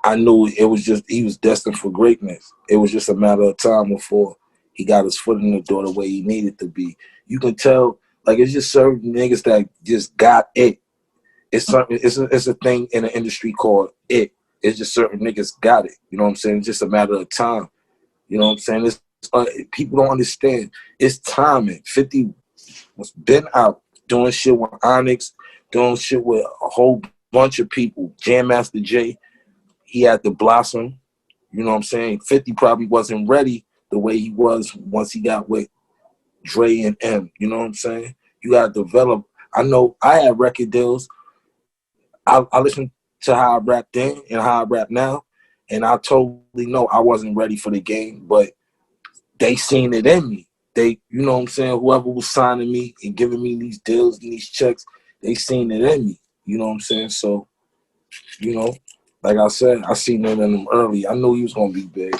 I knew it was just, he was destined for greatness. It was just a matter of time before he got his foot in the door the way he needed to be. You can tell, like, it's just certain niggas that just got it. It's a thing in the industry called it. It's just certain niggas got it. You know what I'm saying? It's just a matter of time. You know what I'm saying? People don't understand. It's timing. 50 was been out doing shit with Onyx, doing shit with a whole bunch of people. Jam Master Jay, he had to blossom. You know what I'm saying? 50 probably wasn't ready the way he was once he got with Dre and M. You know what I'm saying? You got to develop. I know I had record deals. I listened to how I rap then and how I rap now, and I totally know I wasn't ready for the game, but they seen it in me. They, you know what I'm saying, whoever was signing me and giving me these deals and these checks, they seen it in me. You know what I'm saying? So, you know, like I said, I seen it in him early. I knew he was gonna be big.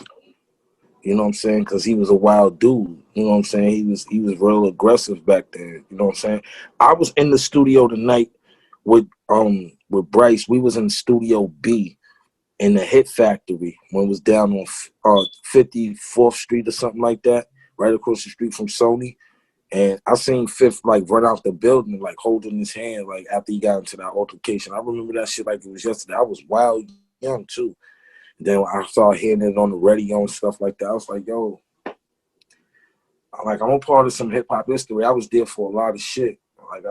You know what I'm saying? Because he was a wild dude. You know what I'm saying? He was real aggressive back then. You know what I'm saying? I was in the studio tonight with Bryce. We was in Studio B in the Hit Factory when it was down on 54th Street or something like that, right across the street from Sony. And I seen Fifth like run out the building, like holding his hand, like after he got into that altercation. I remember that shit like it was yesterday. I was wild young too. And then I started hearing it on the radio and stuff like that. I was like, yo, like I'm a part of some hip hop history. I was there for a lot of shit. Like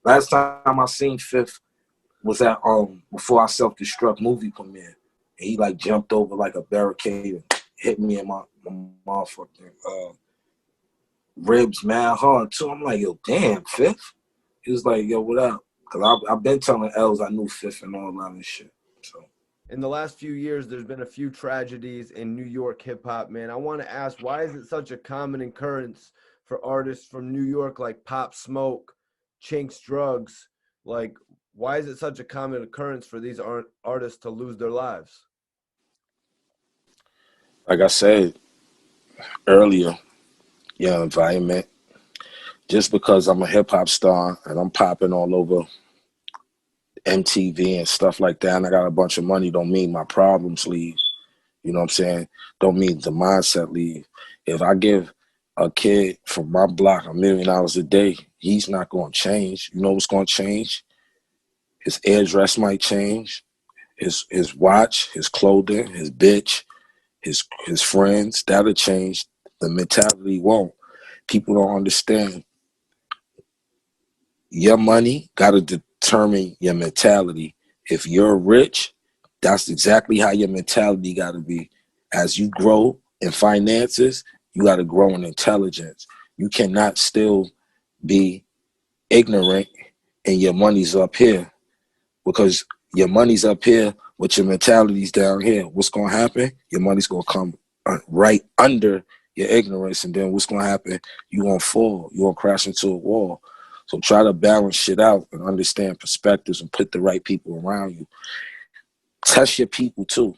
last time I seen Fifth was at before our self-destruct movie premiere. And he like jumped over like a barricade and hit me in my motherfucking ribs mad hard too. I'm like, yo, damn, Fifth. He was like, yo, what up? Cause I've been telling Els I knew Fifth and all that and shit. So In the last few years, there's been a few tragedies in New York hip hop, man. I want to ask, why is it such a common occurrence for artists from New York like Pop Smoke, Chinx Drugs? Like, why is it such a common occurrence for these artists to lose their lives? like I said earlier, environment. Just because I'm a hip hop star and I'm popping all over MTV and stuff like that, and I got a bunch of money, don't mean my problems leave. You know what I'm saying? Don't mean the mindset leave. If I give a kid from my block $1 million a day, he's not going to change. You know what's going to change? His address might change, his watch, his clothing, his bitch, his friends. That'll change. The mentality won't. People don't understand. Your money got to determine your mentality. If you're rich, that's exactly how your mentality got to be. As you grow in finances, you got to grow in intelligence. You cannot still be ignorant and your money's up here, because your money's up here but your mentality's down here. What's going to happen? Your money's going to come right under your ignorance, and then what's going to happen? You're going to fall. You're going to crash into a wall. So try to balance shit out and understand perspectives and put the right people around you. Test your people too.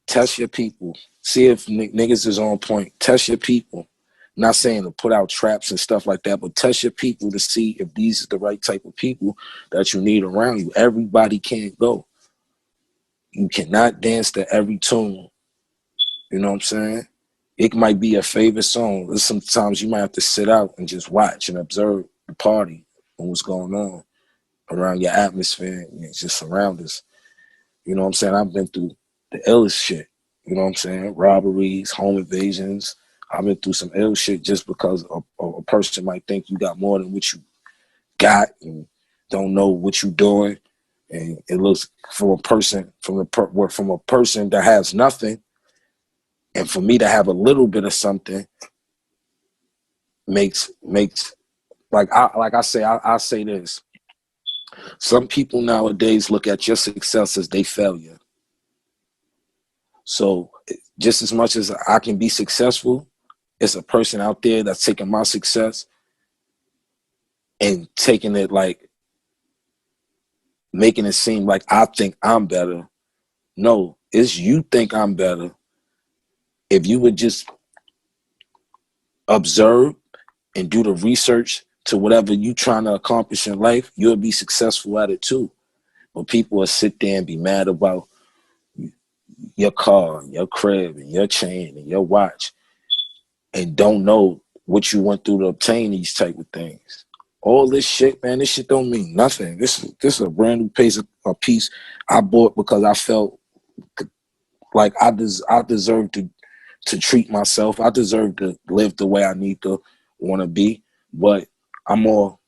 Test your people. See if niggas is on point. Test your people. Not saying to put out traps and stuff like that, but test your people to see if these are the right type of people that you need around you. Everybody can't go. You cannot dance to every tune. You know what I'm saying? It might be a favorite song. Sometimes you might have to sit out and just watch and observe the party and what's going on around your atmosphere and just surround us. You know what I'm saying? I've been through the illest shit. You know what I'm saying? Robberies, home invasions. I've been through some ill shit just because a person might think you got more than what you got and don't know what you're doing. And it looks from a person that has nothing, and for me to have a little bit of something makes I say this. Some people nowadays look at your success as they failure. So just as much as I can be successful, it's a person out there that's taking my success and taking it like making it seem like I think I'm better. No, it's you think I'm better. If you would just observe and do the research to whatever you trying to accomplish in life, you'll be successful at it too. But people will sit there and be mad about your car, and your crib, and your chain, and your watch, and don't know what you went through to obtain these type of things. All this shit, man, this shit don't mean nothing. This is a brand new piece I bought because I felt like I deserve to treat myself. I deserve to live the way I need to want to be. But I'm more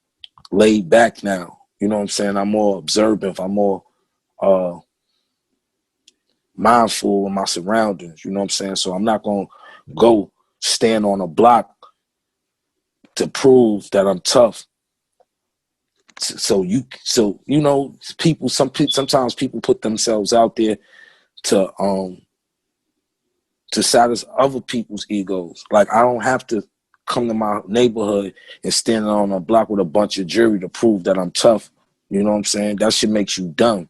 laid back now. You know what I'm saying? I'm more observant. I'm more mindful of my surroundings. You know what I'm saying? So I'm not going to go stand on a block to prove that I'm tough. So you know, sometimes people put themselves out there to satisfy other people's egos. Like I don't have to come to my neighborhood and stand on a block with a bunch of jewelry to prove that I'm tough. You know what I'm saying? That shit makes you dumb.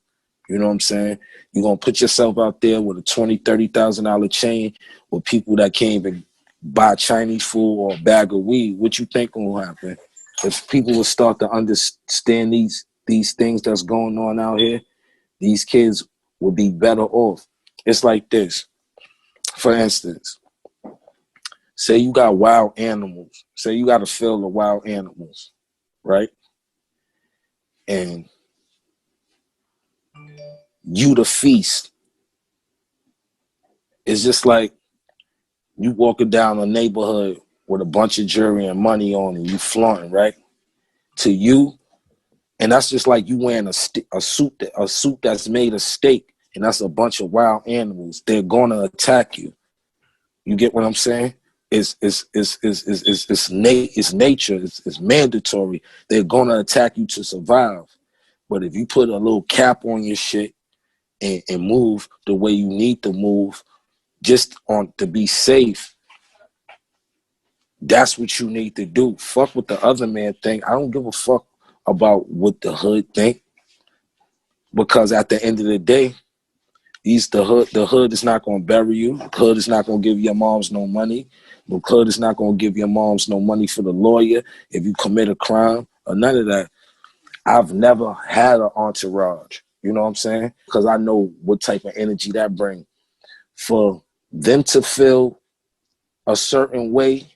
You know what I'm saying? You're gonna put yourself out there with a $20,000-$30,000 chain with people that can't even buy Chinese food or a bag of weed. What you think gonna happen? If people will start to understand these things that's going on out here, these kids will be better off. It's like this. For instance, say you got wild animals. Say you got a field of wild animals, right? And you the feast. It's just like You walking down a neighborhood with a bunch of jewelry and money on, and you flaunting, right? To you, and that's just like you wearing a suit that's made of steak, and that's a bunch of wild animals. They're gonna attack you. You get what I'm saying? It's nature. It's mandatory. They're gonna attack you to survive. But if you put a little cap on your shit and move the way you need to move, just on to be safe, that's what you need to do. Fuck what the other man think. I don't give a fuck about what the hood think, because at the end of the day, the hood is not gonna bury you. The hood is not gonna give your moms no money. The hood is not gonna give your moms no money for the lawyer if you commit a crime or none of that. I've never had an entourage. You know what I'm saying? Because I know what type of energy that brings. For them to feel a certain way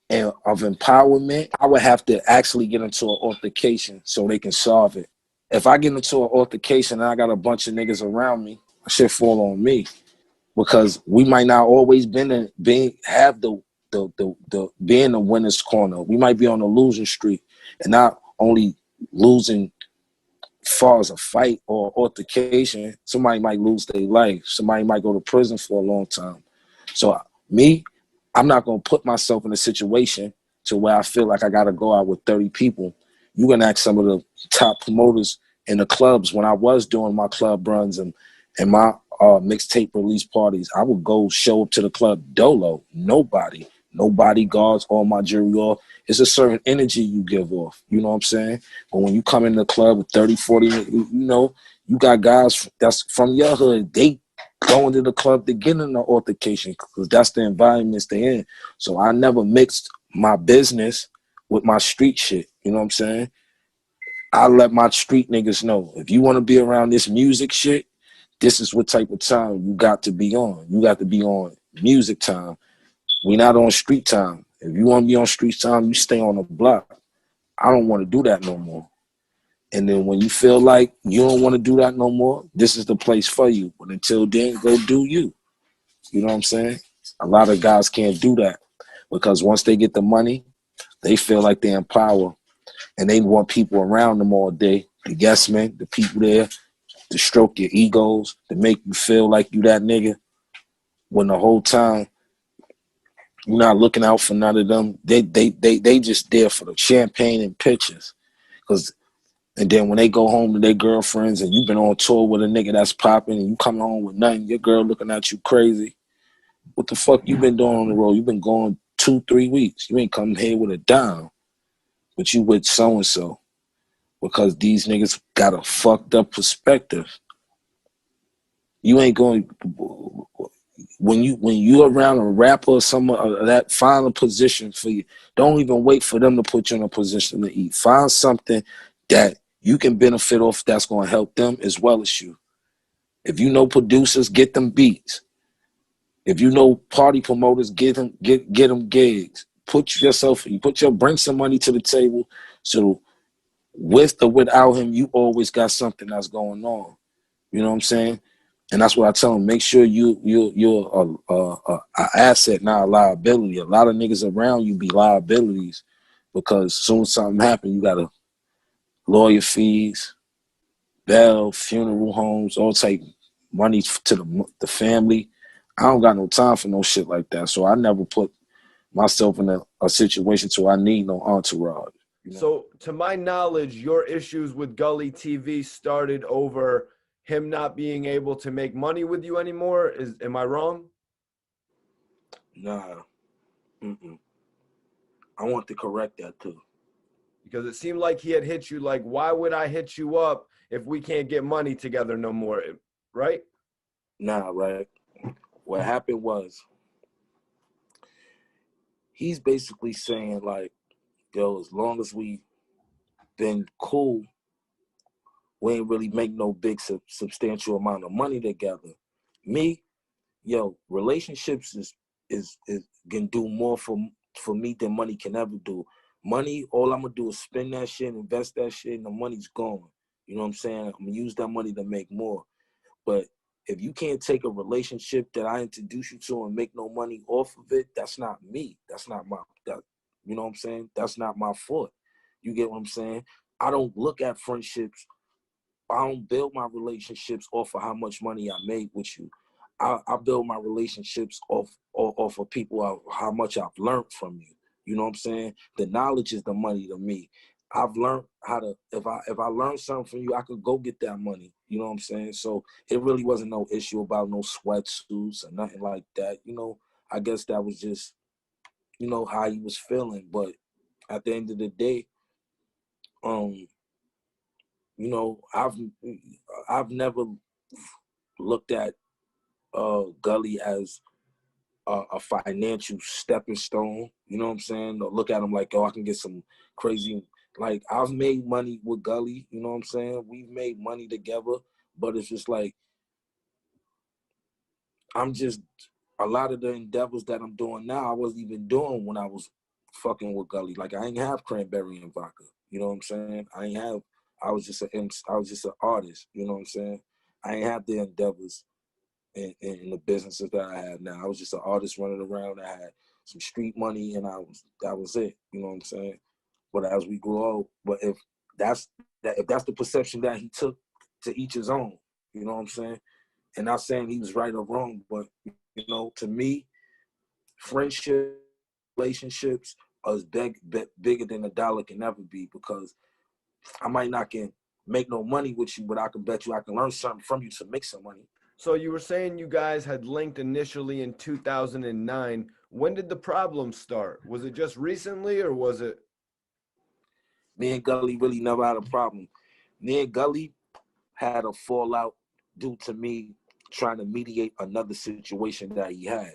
and of empowerment, I would have to actually get into an altercation so they can solve it. If I get into an altercation and I got a bunch of niggas around me, shit fall on me, because we might not always be in the winner's corner. We might be on the losing streak, and not only losing far as a fight or altercation. Somebody might lose their life. Somebody might go to prison for a long time. So me, I'm not gonna put myself in a situation to where I feel like I gotta go out with 30 people. You can ask some of the top promoters in the clubs when I was doing my club runs and my mixtape release parties. I would go show up to the club dolo. Nobody guards, all my jewelry off. It's a certain energy you give off. You know what I'm saying? But when you come in the club with 30, 40, you know, you got guys that's from your hood. They go into the club to get in the altercation because that's the environments they're in. So I never mixed my business with my street shit. You know what I'm saying? I let my street niggas know, if you want to be around this music shit, this is what type of time you got to be on. You got to be on music time. We not on street time. If you want to be on street time, you stay on the block. I don't want to do that no more. And then when you feel like you don't want to do that no more, this is the place for you. But until then, go do you. You know what I'm saying? A lot of guys can't do that because once they get the money, they feel like they're in power, and they want people around them all day. The yes men, the people there, to stroke your egos, to make you feel like you that nigga, when the whole time you're not looking out for none of them. They just there for the champagne and pictures. And then when they go home to their girlfriends and you've been on tour with a nigga that's popping and you come home with nothing, your girl looking at you crazy. What the fuck you been doing on the road? You been gone 2-3 weeks. You ain't come here with a dime, but you with so-and-so, because these niggas got a fucked up perspective. You ain't going, when you around a rapper or someone that, find a position for you. Don't even wait for them to put you in a position to eat. Find something that you can benefit off that's going to help them as well as you. If you know producers, get them beats. If you know party promoters, get them gigs. Bring some money to the table, so with or without him, you always got something that's going on. You know what I'm saying? And that's what I tell them. Make sure you're a asset, not a liability. A lot of niggas around you be liabilities, because as soon as something happens, you got to lawyer fees, bail, funeral homes, all type money to the family. I don't got no time for no shit like that. So I never put myself in a situation where I need no entourage. You know? So to my knowledge, your issues with Gully TV started over him not being able to make money with you anymore. Am I wrong? Nah. I want to correct that too. Because it seemed like he had hit you like, why would I hit you up if we can't get money together no more? Right? Nah, right. What happened was, he's basically saying like, yo, as long as we been cool, we ain't really make no big substantial amount of money together. Me, yo, relationships is can do more for me than money can ever do. Money, all I'm gonna do is spend that shit, invest that shit, and the money's gone. You know what I'm saying? I'm gonna use that money to make more. But If you can't take a relationship that I introduce you to and make no money off of it, that's not me. That's not you know what I'm saying? That's not my fault. You get what I'm saying? I don't look at friendships. I don't build my relationships off of how much money I made with you. I build my relationships off of people, how much I've learned from you. You know what I'm saying? The knowledge is the money to me. I've learned how to, if I learned something from you, I could go get that money. You know what I'm saying? So it really wasn't no issue about no sweatsuits or nothing like that. You know, I guess that was just, you know, how he was feeling. But at the end of the day, you know, I've never looked at Gully as a financial stepping stone. You know what I'm saying? Or look at him like, oh, I can get some crazy. Like, I've made money with Gully. You know what I'm saying? We've made money together, but it's just like, I'm just, a lot of the endeavors that I'm doing now, I wasn't even doing when I was fucking with Gully. Like, I ain't have cranberry and vodka. You know what I'm saying? I was just an artist. You know what I'm saying? I ain't have the endeavors in the businesses that I have now. I was just an artist running around. I had some street money, and that was it. You know what I'm saying? But as we grow up, but if that's the perception that he took, to each his own. You know what I'm saying? And not saying he was right or wrong, but you know, to me, friendship, relationships are as bigger than a dollar can ever be, because I might not can make no money with you, but I can bet you I can learn something from you to make some money. So you were saying you guys had linked initially in 2009. When did the problem start? Was it just recently, or was it? Me and Gully really never had a problem. Me and Gully had a fallout due to me trying to mediate another situation that he had.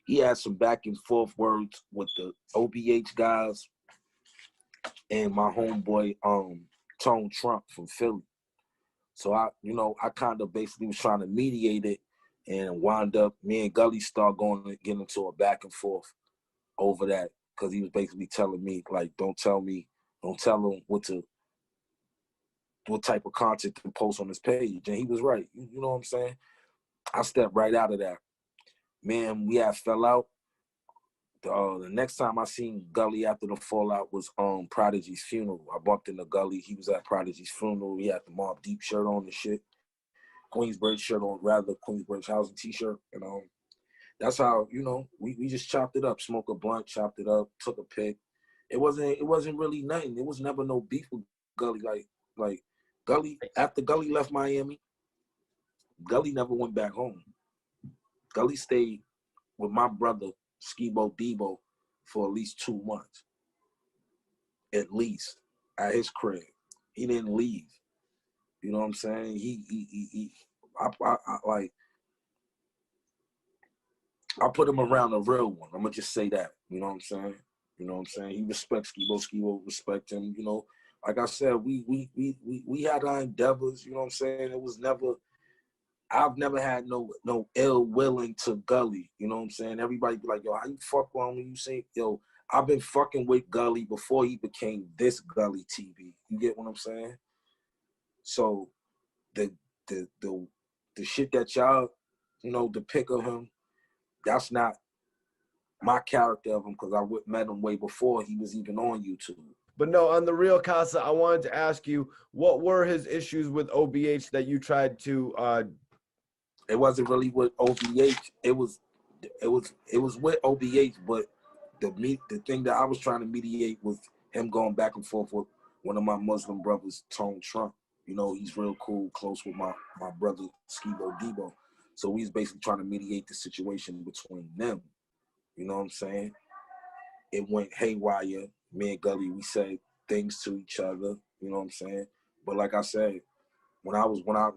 He had some back and forth words with the OBH guys and my homeboy Tone Trump from Philly. So I kind of basically was trying to mediate it, and wound up me and Gully start going to get into a back and forth over that, because he was basically telling me, like, don't tell him what type of content to post on his page. And he was right. You know what I'm saying? I stepped right out of that. Man, we had fell out. The next time I seen Gully after the fallout was Prodigy's funeral. I bumped into Gully. He was at Prodigy's funeral. He had the Mobb Deep shirt on and shit. Queensbridge shirt on, rather, Queensbridge housing t-shirt. And that's how, you know, we just chopped it up, smoked a blunt, chopped it up, took a pic. It wasn't really nothing. It was never no beef with Gully. Like Gully, after Gully left Miami, Gully never went back home. Gully stayed with my brother, Skibo Debo, for at least 2 months. At least. At his crib. He didn't leave. You know what I'm saying? I put him around a real one. I'm gonna just say that. You know what I'm saying? You know what I'm saying? He respects Skibo. Skibo respect him. You know, like I said, we had our endeavors. You know what I'm saying? It was never. I've never had no ill willing to Gully. You know what I'm saying? Everybody be like, yo, how you fuck with him? You say, yo, I've been fucking with Gully before he became this Gully TV. You get what I'm saying? So the shit that y'all, you know, depict of him, that's not my character of him, because I met him way before he was even on YouTube. But no, on the real Casa, I wanted to ask you, what were his issues with OBH that you tried to It wasn't really with OBH. It was with OBH, but the thing that I was trying to mediate was him going back and forth with one of my Muslim brothers, Tone Trump. You know, he's real cool, close with my brother Skibo Debo. So we was basically trying to mediate the situation between them. You know what I'm saying? It went haywire. Me and Gully, we said things to each other. You know what I'm saying? But like I said,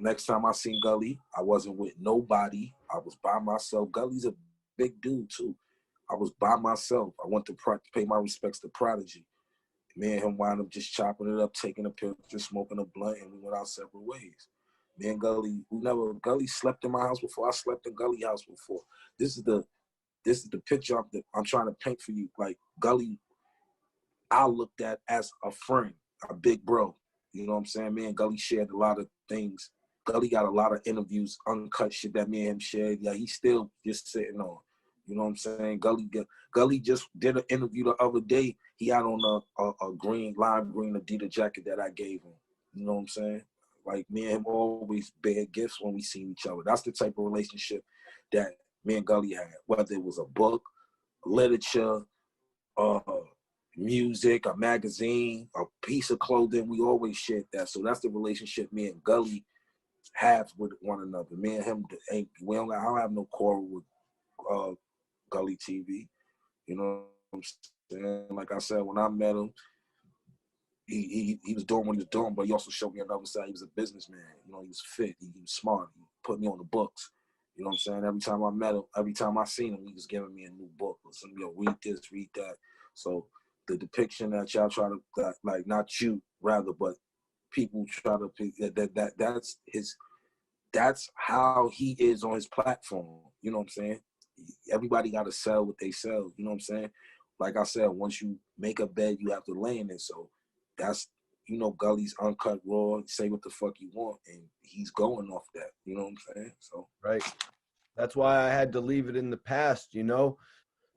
next time I seen Gully, I wasn't with nobody. I was by myself. Gully's a big dude too. I was by myself. I went to pay my respects to Prodigy. Me and him wound up just chopping it up, taking a picture, smoking a blunt, and we went our separate ways. Me and Gully, Gully slept in my house before. I slept in Gully house before. This is the picture I'm trying to paint for you. Like, Gully, I looked at as a friend, a big bro. You know what I'm saying? Me and Gully shared a lot of things. Gully got a lot of interviews, uncut shit that me and him shared. Yeah, he's still just sitting on. You know what I'm saying? Gully just did an interview the other day. He had on a green, lime green Adidas jacket that I gave him. You know what I'm saying? Like, me and him always bear gifts when we see each other. That's the type of relationship that me and Gully had. Whether it was a book, literature, music, a magazine, a piece of clothing, we always shared that. So that's the relationship me and Gully have with one another. Me and him I don't have no quarrel with Gully TV. You know what I'm saying? Like I said, when I met him, he was doing what he was doing, but he also showed me another side. He was a businessman. You know, he was fit. He was smart. He put me on the books. You know what I'm saying? Every time I met him, every time I seen him, he was giving me a new book or something. Yo, read this, read that. So the depiction that y'all try to, like, not you, rather, but people try to pick that's how he is on his platform. You know what I'm saying? Everybody got to sell what they sell. You know what I'm saying? Like I said, once you make a bed, you have to lay in it. So that's, you know, Gully's uncut raw, say what the fuck you want, and he's going off that. You know what I'm saying? So Right. That's why I had to leave it in the past, you know?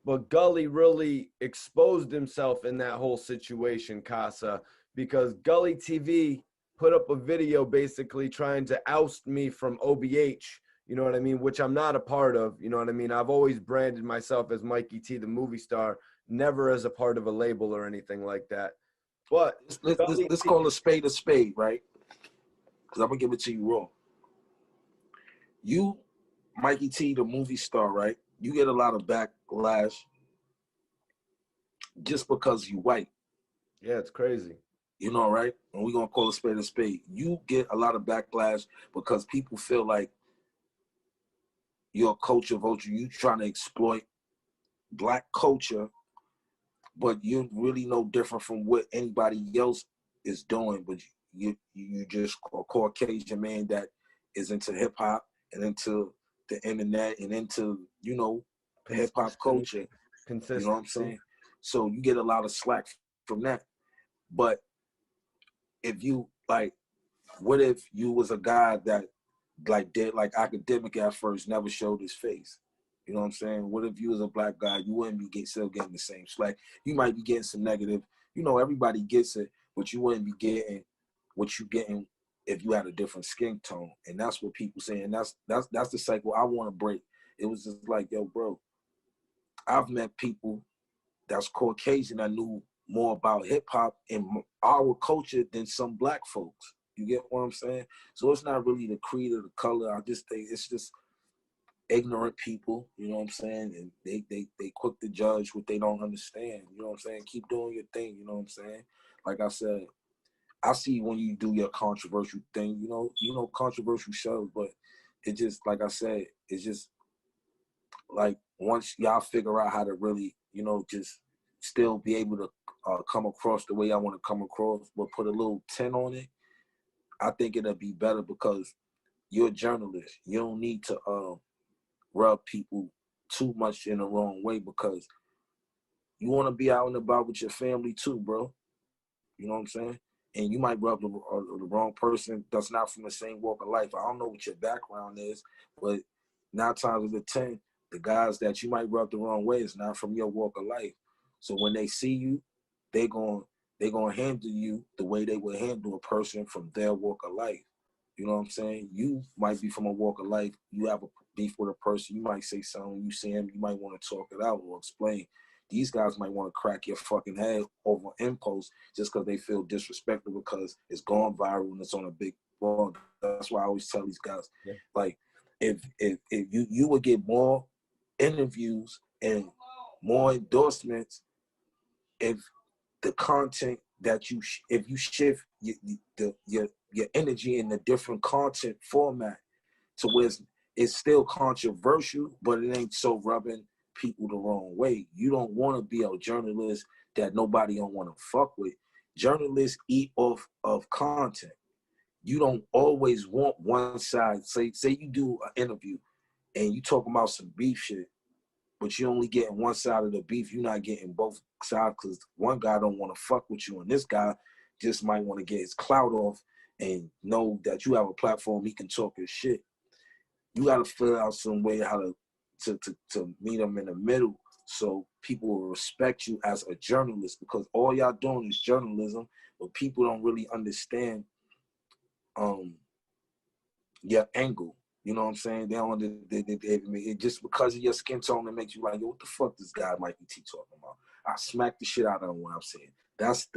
But Gully really exposed himself in that whole situation, Casa, because Gully TV put up a video basically trying to oust me from OBH, you know what I mean, which I'm not a part of, you know what I mean? I've always branded myself as Mikey T, the movie star, never as a part of a label or anything like that. But let's call a spade, right? Because I'm going to give it to you raw. You, Mikey T, the movie star, right? You get a lot of backlash just because you white. Yeah, it's crazy. You know, right? And we're going to call a spade. You get a lot of backlash because people feel like you're a culture vulture. You trying to exploit black culture, but you're really no different from what anybody else is doing. But you just a Caucasian man that is into hip hop and into the internet and into, you know, hip hop culture. You know what I'm saying? So you get a lot of slack from that. But if you, like, what if you was a guy that like did like academic at first, never showed his face? You know what I'm saying? What if you was a black guy? You wouldn't be still getting the same slack. You might be getting some negative. You know, everybody gets it, but you wouldn't be getting what you getting if you had a different skin tone. And that's what people say. And that's the cycle I want to break. It was just like, yo, bro, I've met people that's Caucasian that knew more about hip hop and our culture than some black folks. You get what I'm saying? So it's not really the creed or the color. I just think it's just ignorant people, you know what I'm saying? And they quick to judge what they don't understand. You know what I'm saying? Keep doing your thing, you know what I'm saying? Like I said, I see when you do your controversial thing, you know, controversial shows, but it just, like I said, it's just like once y'all figure out how to really, you know, just still be able to come across the way I want to come across, but put a little 10 on it, I think it'll be better because you're a journalist. You don't need to rub people too much in the wrong way because you want to be out and about with your family too, bro. You know what I'm saying? And you might rub the wrong person that's not from the same walk of life. I don't know what your background is, but 9 times out of 10, the guys that you might rub the wrong way is not from your walk of life. So when they see you, they're gonna handle you the way they would handle a person from their walk of life. You know what I'm saying? You might be from a walk of life. You have a beef with a person. You might say something. You see him. You might want to talk it out or explain. These guys might want to crack your fucking head over impulse just because they feel disrespectful because it's gone viral and it's on a big blog. That's why I always tell these guys, like, if you would get more interviews and more endorsements if the content that if you shift your energy in a different content format to where it's still controversial, but it ain't so rubbing people the wrong way. You don't want to be a journalist that nobody don't want to fuck with. Journalists eat off of content. You don't always want one side. Say you do an interview and you talking about some beef shit, but you only getting one side of the beef. You're not getting both sides because one guy don't want to fuck with you, and this guy just might want to get his clout off and know that you have a platform, he can talk his shit. You got to figure out some way how to meet them in the middle so people will respect you as a journalist, because all y'all doing is journalism, but people don't really understand your angle. You know what I'm saying? They don't. It just because of your skin tone, it makes you like, yo, what the fuck this guy Mikey T talking about? I smack the shit out of him when I'm saying. That's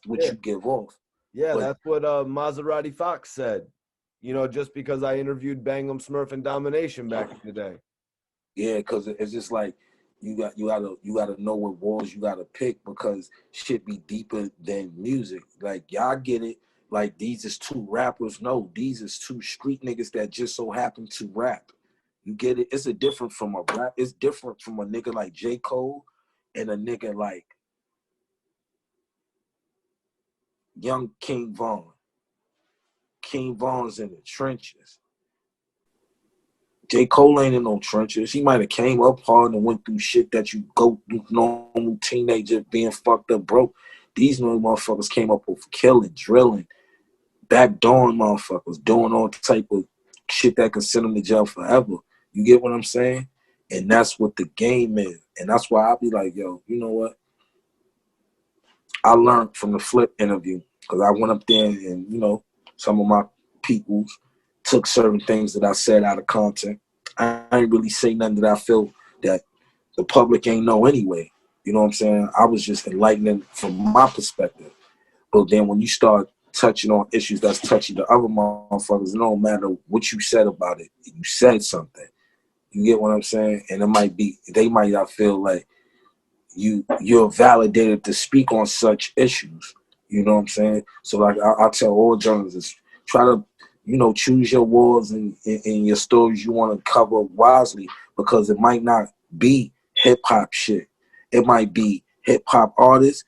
what you give off. Yeah, But that's what Maserati Fox said. You know, just because I interviewed Bangum, Smurf, and Domination back in the day. yeah, because it's just like you gotta know what walls you gotta pick, because shit be deeper than music. Like, y'all get it. Like, these is two rappers. No, these is two street niggas that just so happen to rap. You get it? It's a different from a rap. It's different from a nigga like J. Cole and a nigga like Young King Von. King Von's in the trenches. J. Cole ain't in no trenches. He might have came up hard and went through shit that you go through, normal teenager being fucked up broke. These new motherfuckers came up with killing, drilling, backdooring motherfuckers, doing all type of shit that could send them to jail forever. You get what I'm saying? And that's what the game is. And that's why I be like, yo, you know what? I learned from the Flip interview, because I went up there and, you know, some of my peoples took certain things that I said out of content. I ain't really say nothing that I feel that the public ain't know anyway. You know what I'm saying? I was just enlightening from my perspective. But then when you start touching on issues that's touching the other motherfuckers, it don't matter what you said about it. You said something. You get what I'm saying? And it might be, they might not feel like you're validated to speak on such issues. You know what I'm saying? So like I tell all journalists, try to, you know, choose your words and your stories you want to cover wisely, because it might not be hip hop shit. It might be hip hop artists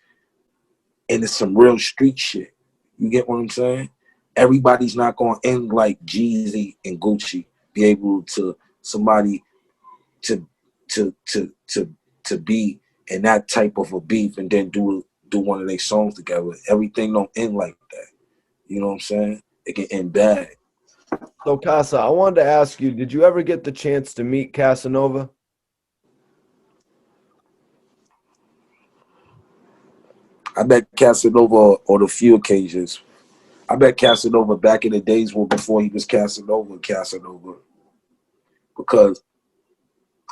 and it's some real street shit. You get what I'm saying? Everybody's not going to end like Jeezy and Gucci, be able to somebody to be in that type of a beef and then do one of their songs together. Everything don't end like that. You know what I'm saying? It can end bad. So, Casa, I wanted to ask you, did you ever get the chance to meet Casanova? I met Casanova on a few occasions. I met Casanova back in the days before he was Casanova, because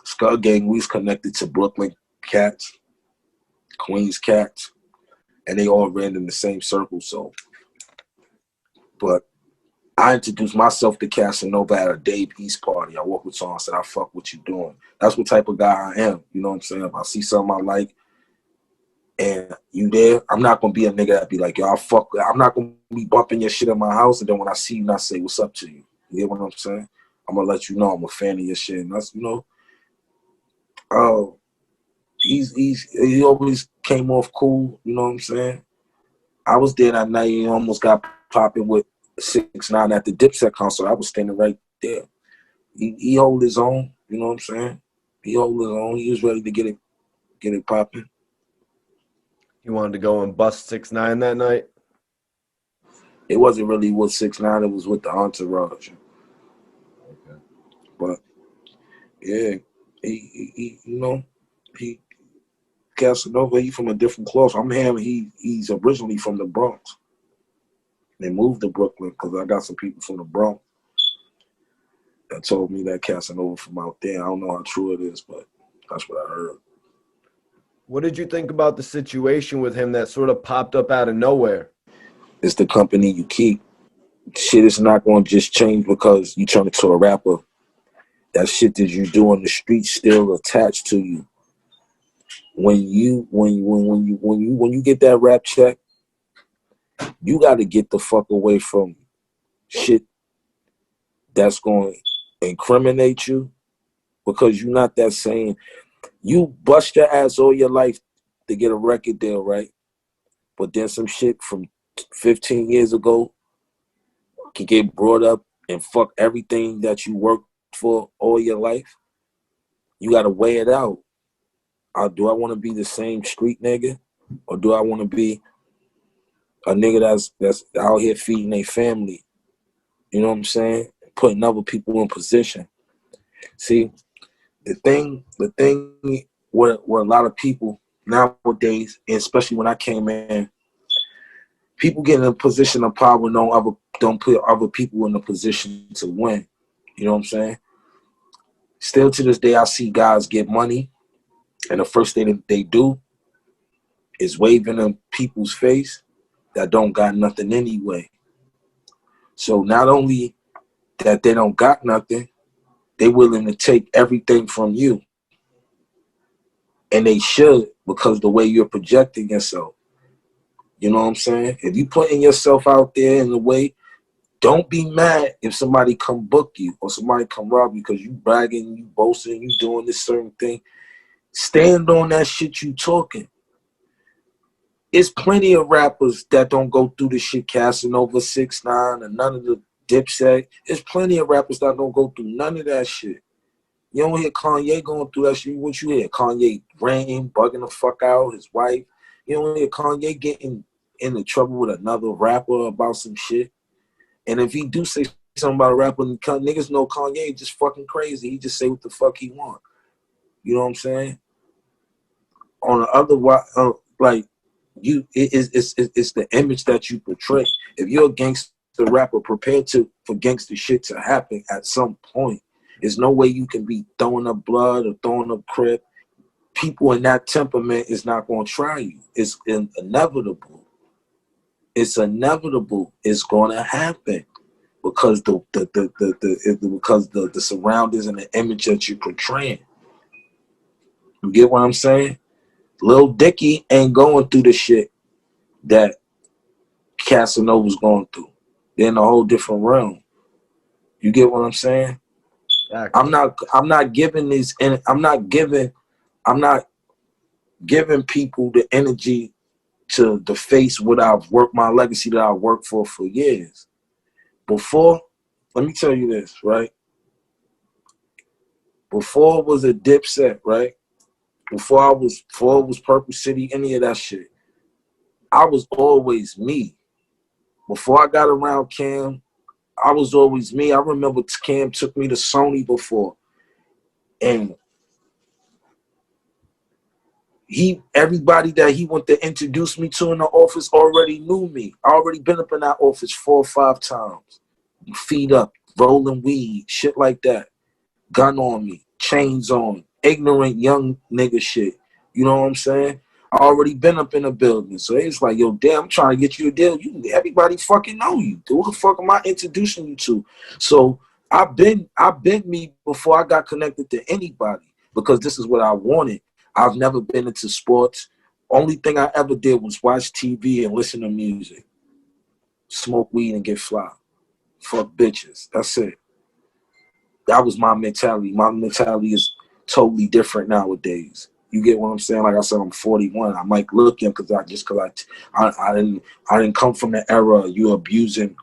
Skull Gang, we was connected to Brooklyn cats, Queens cats, and they all ran in the same circle. So, but I introduced myself to Casanova at a Dave East party. I walked with someone and said, I fuck what you doing. That's what type of guy I am. You know what I'm saying? If I see something I like and you there, I'm not going to be a nigga that be like, yo, I'm not going to be bumping your shit in my house. And then when I see you, not say what's up to you. You get what I'm saying? I'm going to let you know I'm a fan of your shit. And that's, you know, he always came off cool. You know what I'm saying? I was there that night. He almost got popping with 6ix9ine at the Dipset concert. I was standing right there. He hold his own. You know what I'm saying? He hold his own. He was ready to get it popping. You wanted to go and bust 6ix9ine that night? It wasn't really with 6ix9ine. It was with the entourage. Okay. But yeah, he you know, he Casanova. He from a different cloth. I'm him. He's originally from the Bronx. They moved to Brooklyn because I got some people from the Bronx that told me that Casanova from out there. I don't know how true it is, but that's what I heard. What did you think about the situation with him that sort of popped up out of nowhere? It's the company you keep. Shit is not going to just change because you turn into a rapper. That shit that you do on the street still attached to you. When you get that rap check, you got to get the fuck away from shit that's going to incriminate you, because you're not that same. You bust your ass all your life to get a record deal, right? But then some shit from 15 years ago can get brought up and fuck everything that you worked for all your life. You got to weigh it out. Do I want to be the same street nigga, or do I want to be a nigga that's out here feeding their family. You know what I'm saying? Putting other people in position. See, the thing where a lot of people nowadays, and especially when I came in, people get in a position of power don't put other people in a position to win. You know what I'm saying? Still to this day, I see guys get money, and the first thing that they do is waving in people's face that don't got nothing anyway. So not only that they don't got nothing, they willing to take everything from you. And they should, because the way you're projecting yourself. You know what I'm saying? If you putting yourself out there in the way, don't be mad if somebody come book you or somebody come rob you because you bragging, you boasting, you doing this certain thing. Stand on that shit you talking. It's plenty of rappers that don't go through the shit Casanova, 6ix9ine, and none of the Dipset. There's plenty of rappers that don't go through none of that shit. You don't hear Kanye going through that shit. What you hear? Kanye ranting, bugging the fuck out, his wife. You don't hear Kanye getting into trouble with another rapper about some shit. And if he do say something about a rapper, niggas know Kanye just fucking crazy. He just say what the fuck he want. You know what I'm saying? On the other, like, it's the image that you portray. If you're a gangster rapper, prepare for gangster shit to happen at some point. There's no way you can be throwing up blood or throwing up crap. People in that temperament is not going to try you. It's inevitable. It's inevitable. It's going to happen because because the surroundings and the image that you're portraying. You get what I'm saying? Lil Dicky ain't going through the shit that Casanova's going through. They're in a whole different realm. You get what I'm saying? Exactly. I'm not giving people the energy to deface what I've worked, my legacy that I've worked for years. Before, let me tell you this, right? Before it was a Dipset, right? Before it was Purple City, any of that shit, I was always me. Before I got around Cam, I was always me. I remember Cam took me to Sony before, and everybody that he went to introduce me to in the office already knew me. I already been up in that office 4 or 5 times. Feet up, rolling weed, shit like that. Gun on me, chains on, ignorant young nigga shit. You know what I'm saying? I already been up in the building. So it's like, yo, damn, I'm trying to get you a deal. Everybody fucking know you. Who the fuck am I introducing you to? So I've been me before I got connected to anybody because this is what I wanted. I've never been into sports. Only thing I ever did was watch TV and listen to music. Smoke weed and get fly. Fuck bitches. That's it. That was my mentality. My mentality is totally different nowadays. You get what I'm saying? Like I said, I'm 41. I might look young because I didn't come from the era of you abusing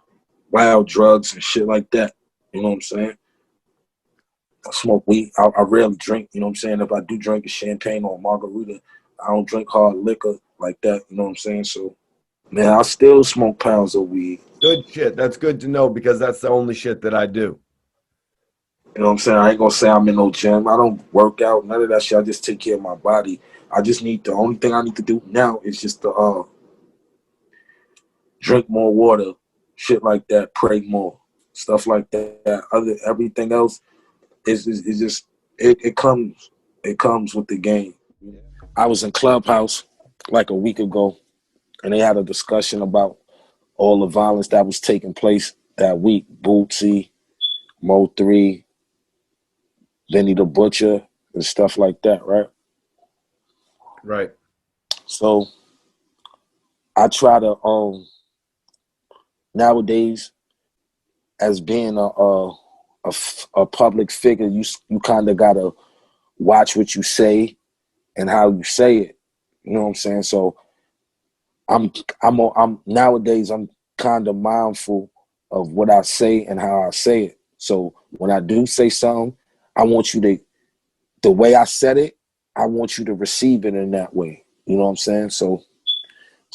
wild drugs and shit like that. You know what I'm saying? I smoke weed. I rarely drink. You know what I'm saying? If I do drink a champagne or a margarita, I don't drink hard liquor like that. You know what I'm saying? So, man, I still smoke pounds of weed. Good shit. That's good to know because that's the only shit that I do. You know what I'm saying? I ain't gonna say I'm in no gym. I don't work out, none of that shit. I just take care of my body. The only thing I need to do now is just to drink more water, shit like that, pray more, stuff like that. Everything else is just it comes with the game. I was in Clubhouse like a week ago, and they had a discussion about all the violence that was taking place that week. Bootsy, Mo 3, Benny the Butcher, and stuff like that, right? Right. So I try to nowadays, as being a public figure, you kind of gotta watch what you say and how you say it. You know what I'm saying? So I'm nowadays I'm kind of mindful of what I say and how I say it. So when I do say something, I want you to, the way I said it, I want you to receive it in that way. You know what I'm saying? So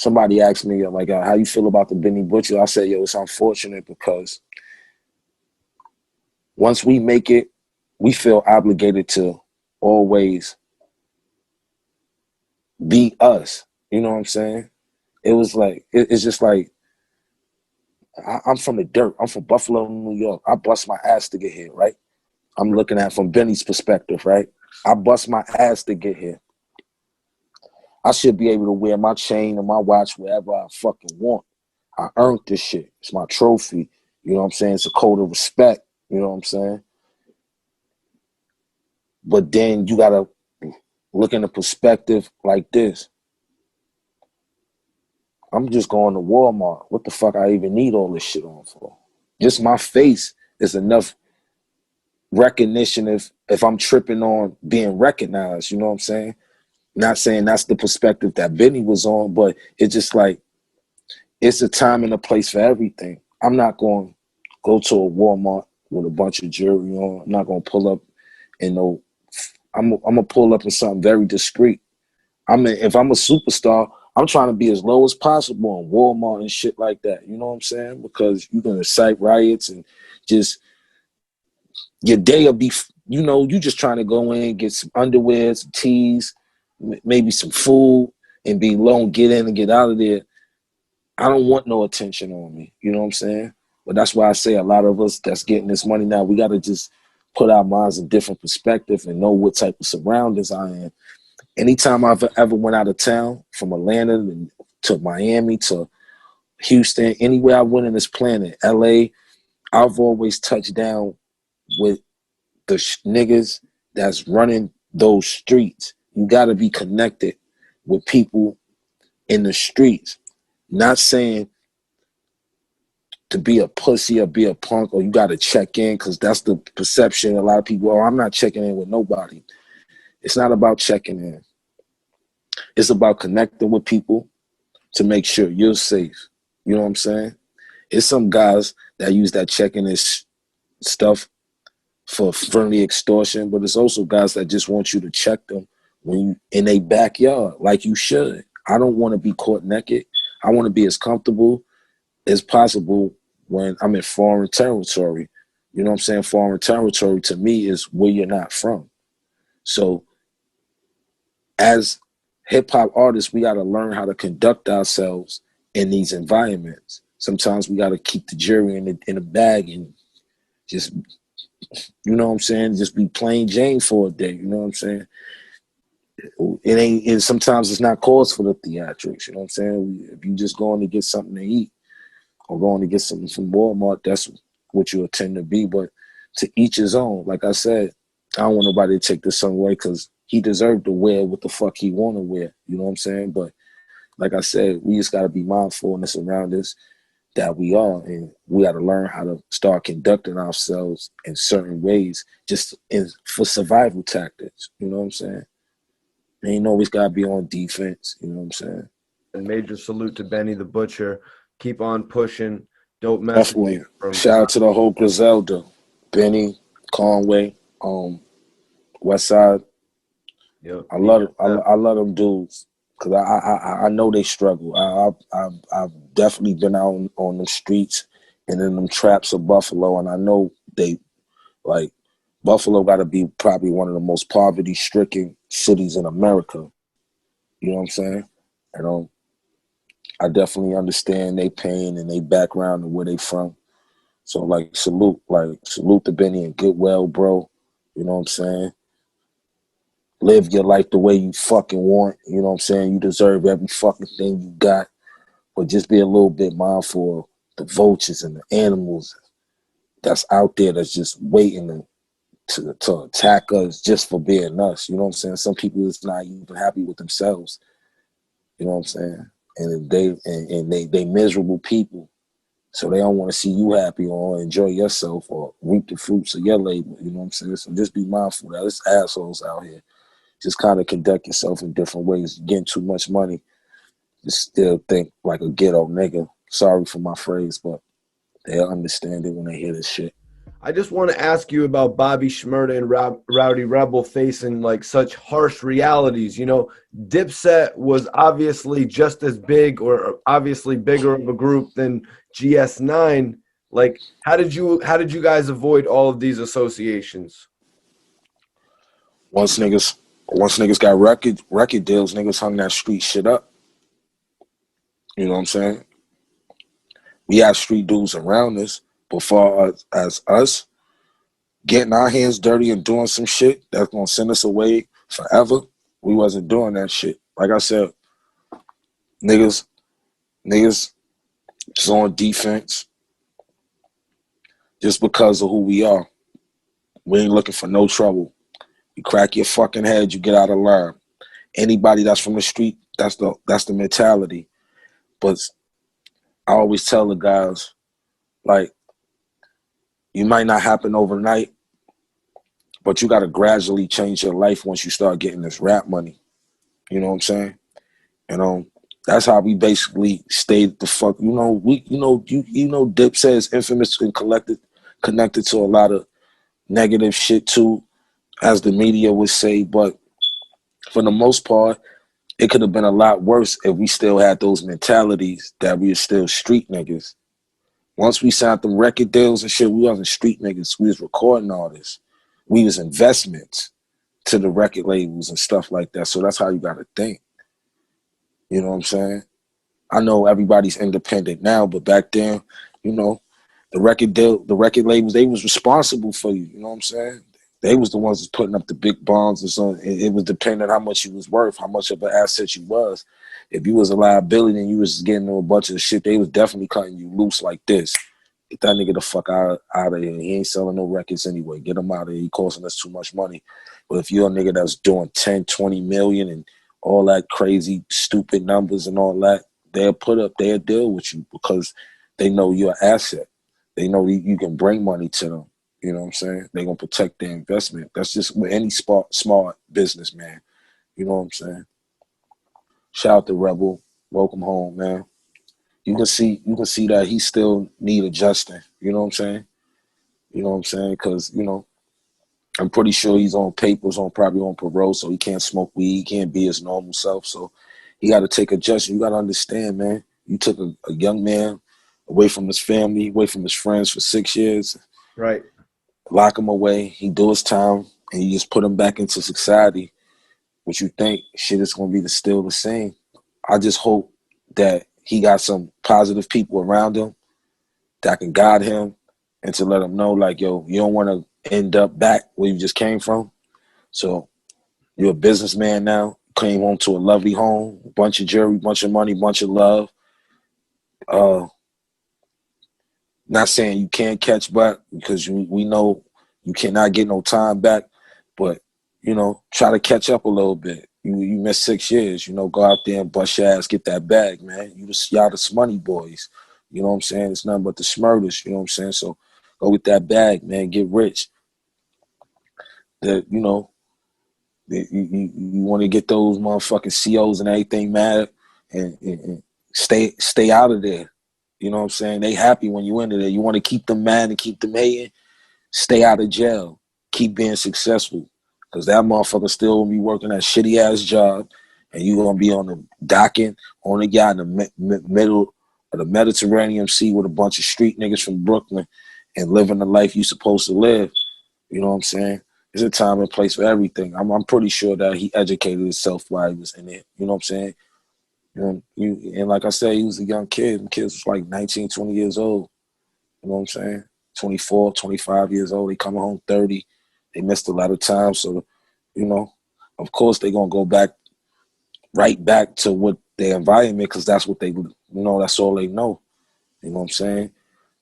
somebody asked me, like, how you feel about the Benny Butcher? I said, yo, it's unfortunate because once we make it, we feel obligated to always be us. You know what I'm saying? It was like, it's just like, I'm from the dirt. I'm from Buffalo, New York. I bust my ass to get here, right? I'm looking at it from Benny's perspective, right? I bust my ass to get here. I should be able to wear my chain and my watch wherever I fucking want. I earned this shit. It's my trophy. You know what I'm saying? It's a code of respect. You know what I'm saying? But then you gotta look in the perspective like this. I'm just going to Walmart. What the fuck I even need all this shit on for? Just my face is enough recognition if I'm tripping on being recognized. You know what I'm saying? Not saying that's the perspective that Benny was on, but it's just like, it's a time and a place for everything. I'm not going to go to a Walmart with a bunch of jewelry on. I'm not going to pull up in no, I'm going to pull up in something very discreet. If I'm a superstar, I'm trying to be as low as possible in Walmart and shit like that. You know what I'm saying? Because you're going to incite riots and just, your day will be, you know, you just trying to go in, get some underwear, some teas, maybe some food, and be low and get in and get out of there. I don't want no attention on me. You know what I'm saying? But that's why I say a lot of us that's getting this money now, we got to just put our minds in different perspective and know what type of surroundings I am. Anytime I've ever went out of town, from Atlanta to Miami to Houston, anywhere I went in this planet, LA, I've always touched down with the niggas that's running those streets. You got to be connected with people in the streets. Not saying to be a pussy or be a punk or you got to check in, because that's the perception. A lot of people, oh, I'm not checking in with nobody. It's not about checking in. It's about connecting with people to make sure you're safe. You know what I'm saying? It's some guys that use that checking in stuff for friendly extortion, but it's also guys that just want you to check them when you in a backyard, like you should. I don't want to be caught naked. I want to be as comfortable as possible when I'm in foreign territory. You know what I'm saying? Foreign territory to me is where you're not from. So as hip-hop artists, we got to learn how to conduct ourselves in these environments. Sometimes we got to keep the jury in a bag and just, you know what I'm saying, just be plain Jane for a day. You know what I'm saying? It ain't, and sometimes it's not cause for the theatrics. You know what I'm saying? If you just going to get something to eat or going to get something from Walmart, that's what you'll tend to be. But to each his own. Like I said, I don't want nobody to take this some way, because he deserved to wear what the fuck he want to wear. You know what I'm saying? But like I said, we just got to be mindful in the surroundings that we are, and we got to learn how to start conducting ourselves in certain ways, just for survival tactics. You know what I'm saying? Ain't always got to be on defense. You know what I'm saying? And major salute to Benny the Butcher. Keep on pushing. Dope message. Shout out to the whole Griselda, Benny, Conway, West Side. Yep. I love them dudes, because I know they struggle. I've definitely been out on the streets and in them traps of Buffalo, and I know they, like, Buffalo got to be probably one of the most poverty-stricken cities in America. You know what I'm saying? And I definitely understand their pain and their background and where they from. So, salute to Benny and get well, bro. You know what I'm saying? Live your life the way you fucking want. You know what I'm saying? You deserve every fucking thing you got. But just be a little bit mindful of the vultures and the animals that's out there that's just waiting to attack us just for being us. You know what I'm saying? Some people is not even happy with themselves. You know what I'm saying? And they miserable people. So they don't want to see you happy or enjoy yourself or reap the fruits of your labor. You know what I'm saying? So just be mindful that there's assholes out here. Just kind of conduct yourself in different ways. Getting too much money, just still think like a ghetto nigga. Sorry for my phrase, but they'll understand it when they hear this shit. I just want to ask you about Bobby Shmurda and Rowdy Rebel facing like such harsh realities. You know, Dipset was obviously just as big or obviously bigger of a group than GS9. Like, how did you guys avoid all of these associations? Once niggas got record deals, niggas hung that street shit up. You know what I'm saying? We had street dudes around us, but for as us getting our hands dirty and doing some shit that's gonna send us away forever, we wasn't doing that shit. Like I said, niggas is on defense just because of who we are. We ain't looking for no trouble. You crack your fucking head, you get out of line. Anybody that's from the street, that's the mentality. But I always tell the guys, like, you might not happen overnight, but you got to gradually change your life once you start getting this rap money. You know what I'm saying? And that's how we basically stayed the fuck. You know, Dipset is infamous and connected to a lot of negative shit too, as the media would say. But for the most part, it could have been a lot worse if we still had those mentalities that we were still street niggas. Once we signed them record deals and shit, we wasn't street niggas. We was recording artists. We was investments to the record labels and stuff like that. So that's how you got to think. You know what I'm saying? I know everybody's independent now, but back then, you know, the record labels, they was responsible for you. You know what I'm saying? They was the ones that's putting up the big bonds and so it was depending on how much you was worth, how much of an asset you was. If you was a liability and you was getting a bunch of shit, they was definitely cutting you loose like this. Get that nigga the fuck out of here. He ain't selling no records anyway. Get him out of here. He costing us too much money. But if you're a nigga that's doing 10, 20 million and all that crazy, stupid numbers and all that, they'll put up their deal with you because they know you're an asset. They know you can bring money to them. You know what I'm saying? They're going to protect their investment. That's just with any smart businessman. You know what I'm saying? Shout out to Rebel. Welcome home, man. You can see that he still need adjusting. You know what I'm saying? You know what I'm saying? Because, you know, I'm pretty sure he's on papers, probably on parole, so he can't smoke weed. He can't be his normal self. So he got to take adjustment. You got to understand, man. You took a young man away from his family, away from his friends for 6 years. Right. Lock him away. He do his time, and you just put him back into society. What you think shit is going to be still the same. I just hope that he got some positive people around him that can guide him and to let him know, like, yo, you don't want to end up back where you just came from. So you're a businessman now. Came home to a lovely home, bunch of jewelry, bunch of money, bunch of love. Not saying you can't catch back because we know you cannot get no time back, but, you know, try to catch up a little bit. You missed 6 years, you know, go out there and bust your ass, get that bag, man. Y'all the money boys. You know what I'm saying? It's nothing but the Smurters, you know what I'm saying? So go with that bag, man, get rich. That, you know, you want to get those motherfucking COs and everything mad and stay out of there. You know what I'm saying? They happy when you into there. You want to keep them mad and keep them hating, stay out of jail. Keep being successful. Because that motherfucker still gonna be working that shitty ass job and you gonna be on the docking on the yacht in the middle of the Mediterranean Sea with a bunch of street niggas from Brooklyn and living the life you supposed to live. You know what I'm saying? There's a time and place for everything. I'm pretty sure that he educated himself while he was in it. You know what I'm saying? And like I said, he was a young kid. The kids was like 19, 20 years old. You know what I'm saying? 24, 25 years old. They coming home 30. They missed a lot of time. So, you know, of course they're going to go right back to what their environment, because that's what they, you know, that's all they know. You know what I'm saying?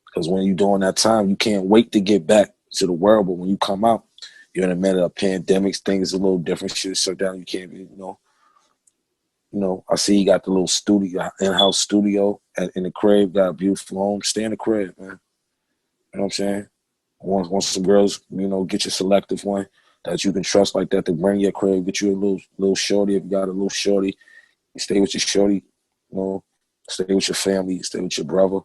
Because when you're doing that time, you can't wait to get back to the world. But when you come out, you're in the middle of pandemics. Things are a little different. Shit shut down. You can't be, you know, I see you got the little studio, in-house studio in the crib, got a beautiful home. Stay in the crib, man. You know what I'm saying? Once some girls, you know, get your selective one that you can trust like that to bring your crib, get you a little shorty. If you got a little shorty, you stay with your shorty, you know, stay with your family, stay with your brother.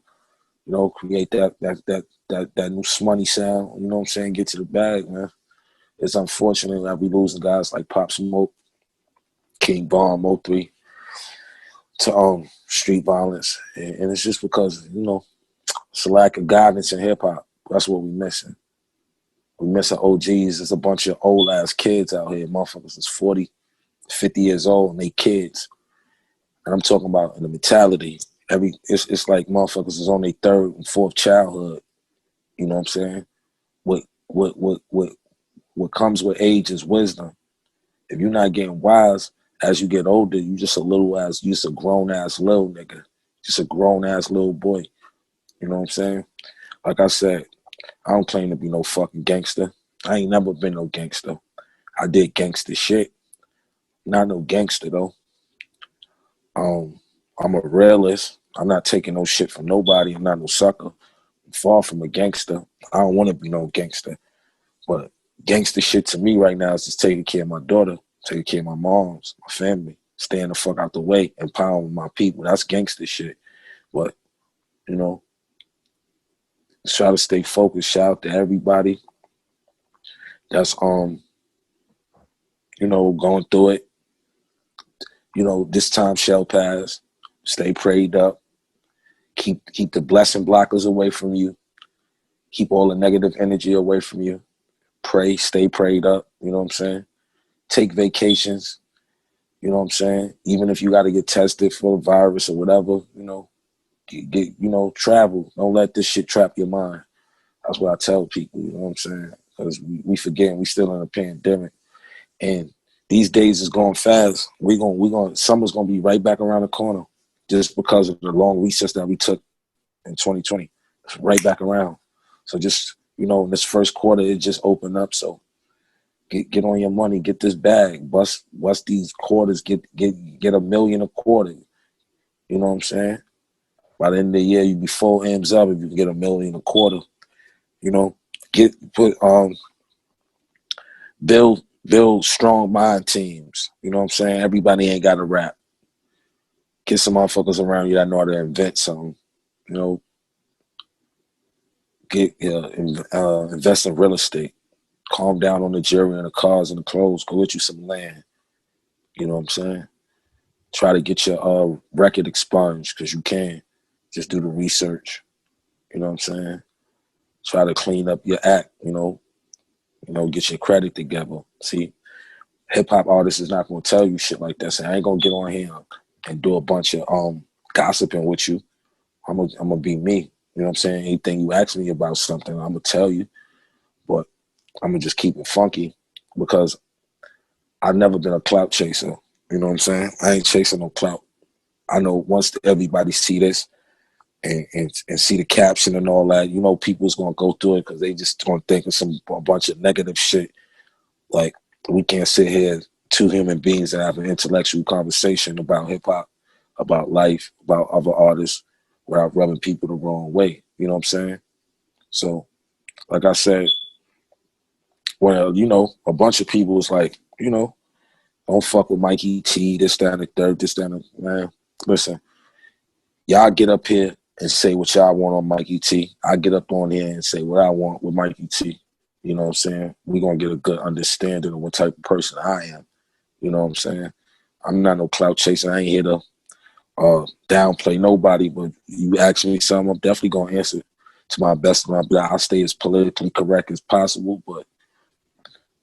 create that new smoney sound. You know what I'm saying? Get to the bag, man. It's unfortunate that we losing guys like Pop Smoke, King Bomb, Mo3 to street violence, and it's just because it's a lack of guidance in hip hop. That's what we missing. We missing OGs. There's a bunch of old ass kids out here. Motherfuckers is 40, 50 years old and they kids. And I'm talking about in the mentality. It's like motherfuckers is on their third and fourth childhood. You know what I'm saying? What comes with age is wisdom. If you're not getting wise as you get older, you just a grown ass little nigga. Just a grown ass little boy. You know what I'm saying? Like I said, I don't claim to be no fucking gangster. I ain't never been no gangster. I did gangster shit. Not no gangster though. I'm a realist. I'm not taking no shit from nobody. I'm not no sucker. I'm far from a gangster. I don't want to be no gangster. But gangster shit to me right now is just taking care of my daughter, taking care of my moms, my family, staying the fuck out the way, empowering my people. That's gangster shit. But, try to stay focused. Shout out to everybody that's going through it. This time shall pass. Stay prayed up. Keep the blessing blockers away from you. Keep all the negative energy away from you. Pray, stay prayed up. You know what I'm saying? Take vacations. You know what I'm saying? Even if you got to get tested for a virus or whatever, travel. Don't let this shit trap your mind. That's what I tell people. You know what I'm saying? Because we forget we still in a pandemic, and these days is going fast. Summer's gonna be right back around the corner, just because of the long recess that we took in 2020. It's right back around. So just in this first quarter, it just opened up. So get on your money, get this bag, bust these quarters, get $1 million a quarter. You know what I'm saying? By the end of the year, you be full M's up if you can get $1 million a quarter. Build strong mind teams. You know what I'm saying? Everybody ain't got to rap. Get some motherfuckers around you that know how to invent something. Invest in real estate. Calm down on the jewelry and the cars and the clothes. Go get you some land. You know what I'm saying? Try to get your record expunged because you can. Just do the research. You know what I'm saying? Try to clean up your act. Get your credit together. See, hip hop artists is not gonna tell you shit like that. So I ain't gonna get on here and do a bunch of gossiping with you. I'm gonna be me. You know what I'm saying? Anything you ask me about something, I'm gonna tell you. But I'm gonna just keep it funky because I've never been a clout chaser. You know what I'm saying? I ain't chasing no clout. I know once everybody see this and see the caption and all that, people's gonna go through it because they just gonna think of a bunch of negative shit. Like, we can't sit here, two human beings, and have an intellectual conversation about hip hop, about life, about other artists, without rubbing people the wrong way. You know what I'm saying? So, like I said, a bunch of people is like, don't fuck with Mikey T, this, that, and the third, this, that, and man. Listen, y'all get up here and say what y'all want on Mikey T. I get up on here and say what I want with Mikey T. You know what I'm saying? We're going to get a good understanding of what type of person I am. You know what I'm saying? I'm not no clout chaser. I ain't here to downplay nobody, but you ask me something, I'm definitely going to answer to my best of my ability. I'll stay as politically correct as possible, but,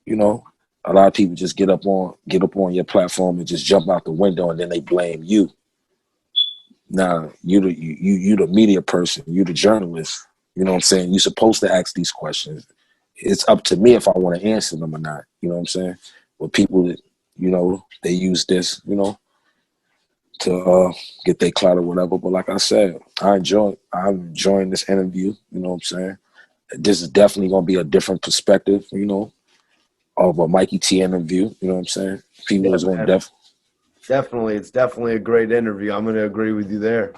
a lot of people just get up on your platform and just jump out the window and then they blame you. Nah, you the media person, you the journalist. You know what I'm saying? You're supposed to ask these questions. It's up to me if I want to answer them or not. You know what I'm saying? But people that, they use this, to get their clout or whatever. But like I said, I'm enjoying this interview. You know what I'm saying? This is definitely gonna be a different perspective, of a Mikey T interview. You know what I'm saying? People is gonna Definitely, it's definitely a great interview. I'm gonna agree with you there.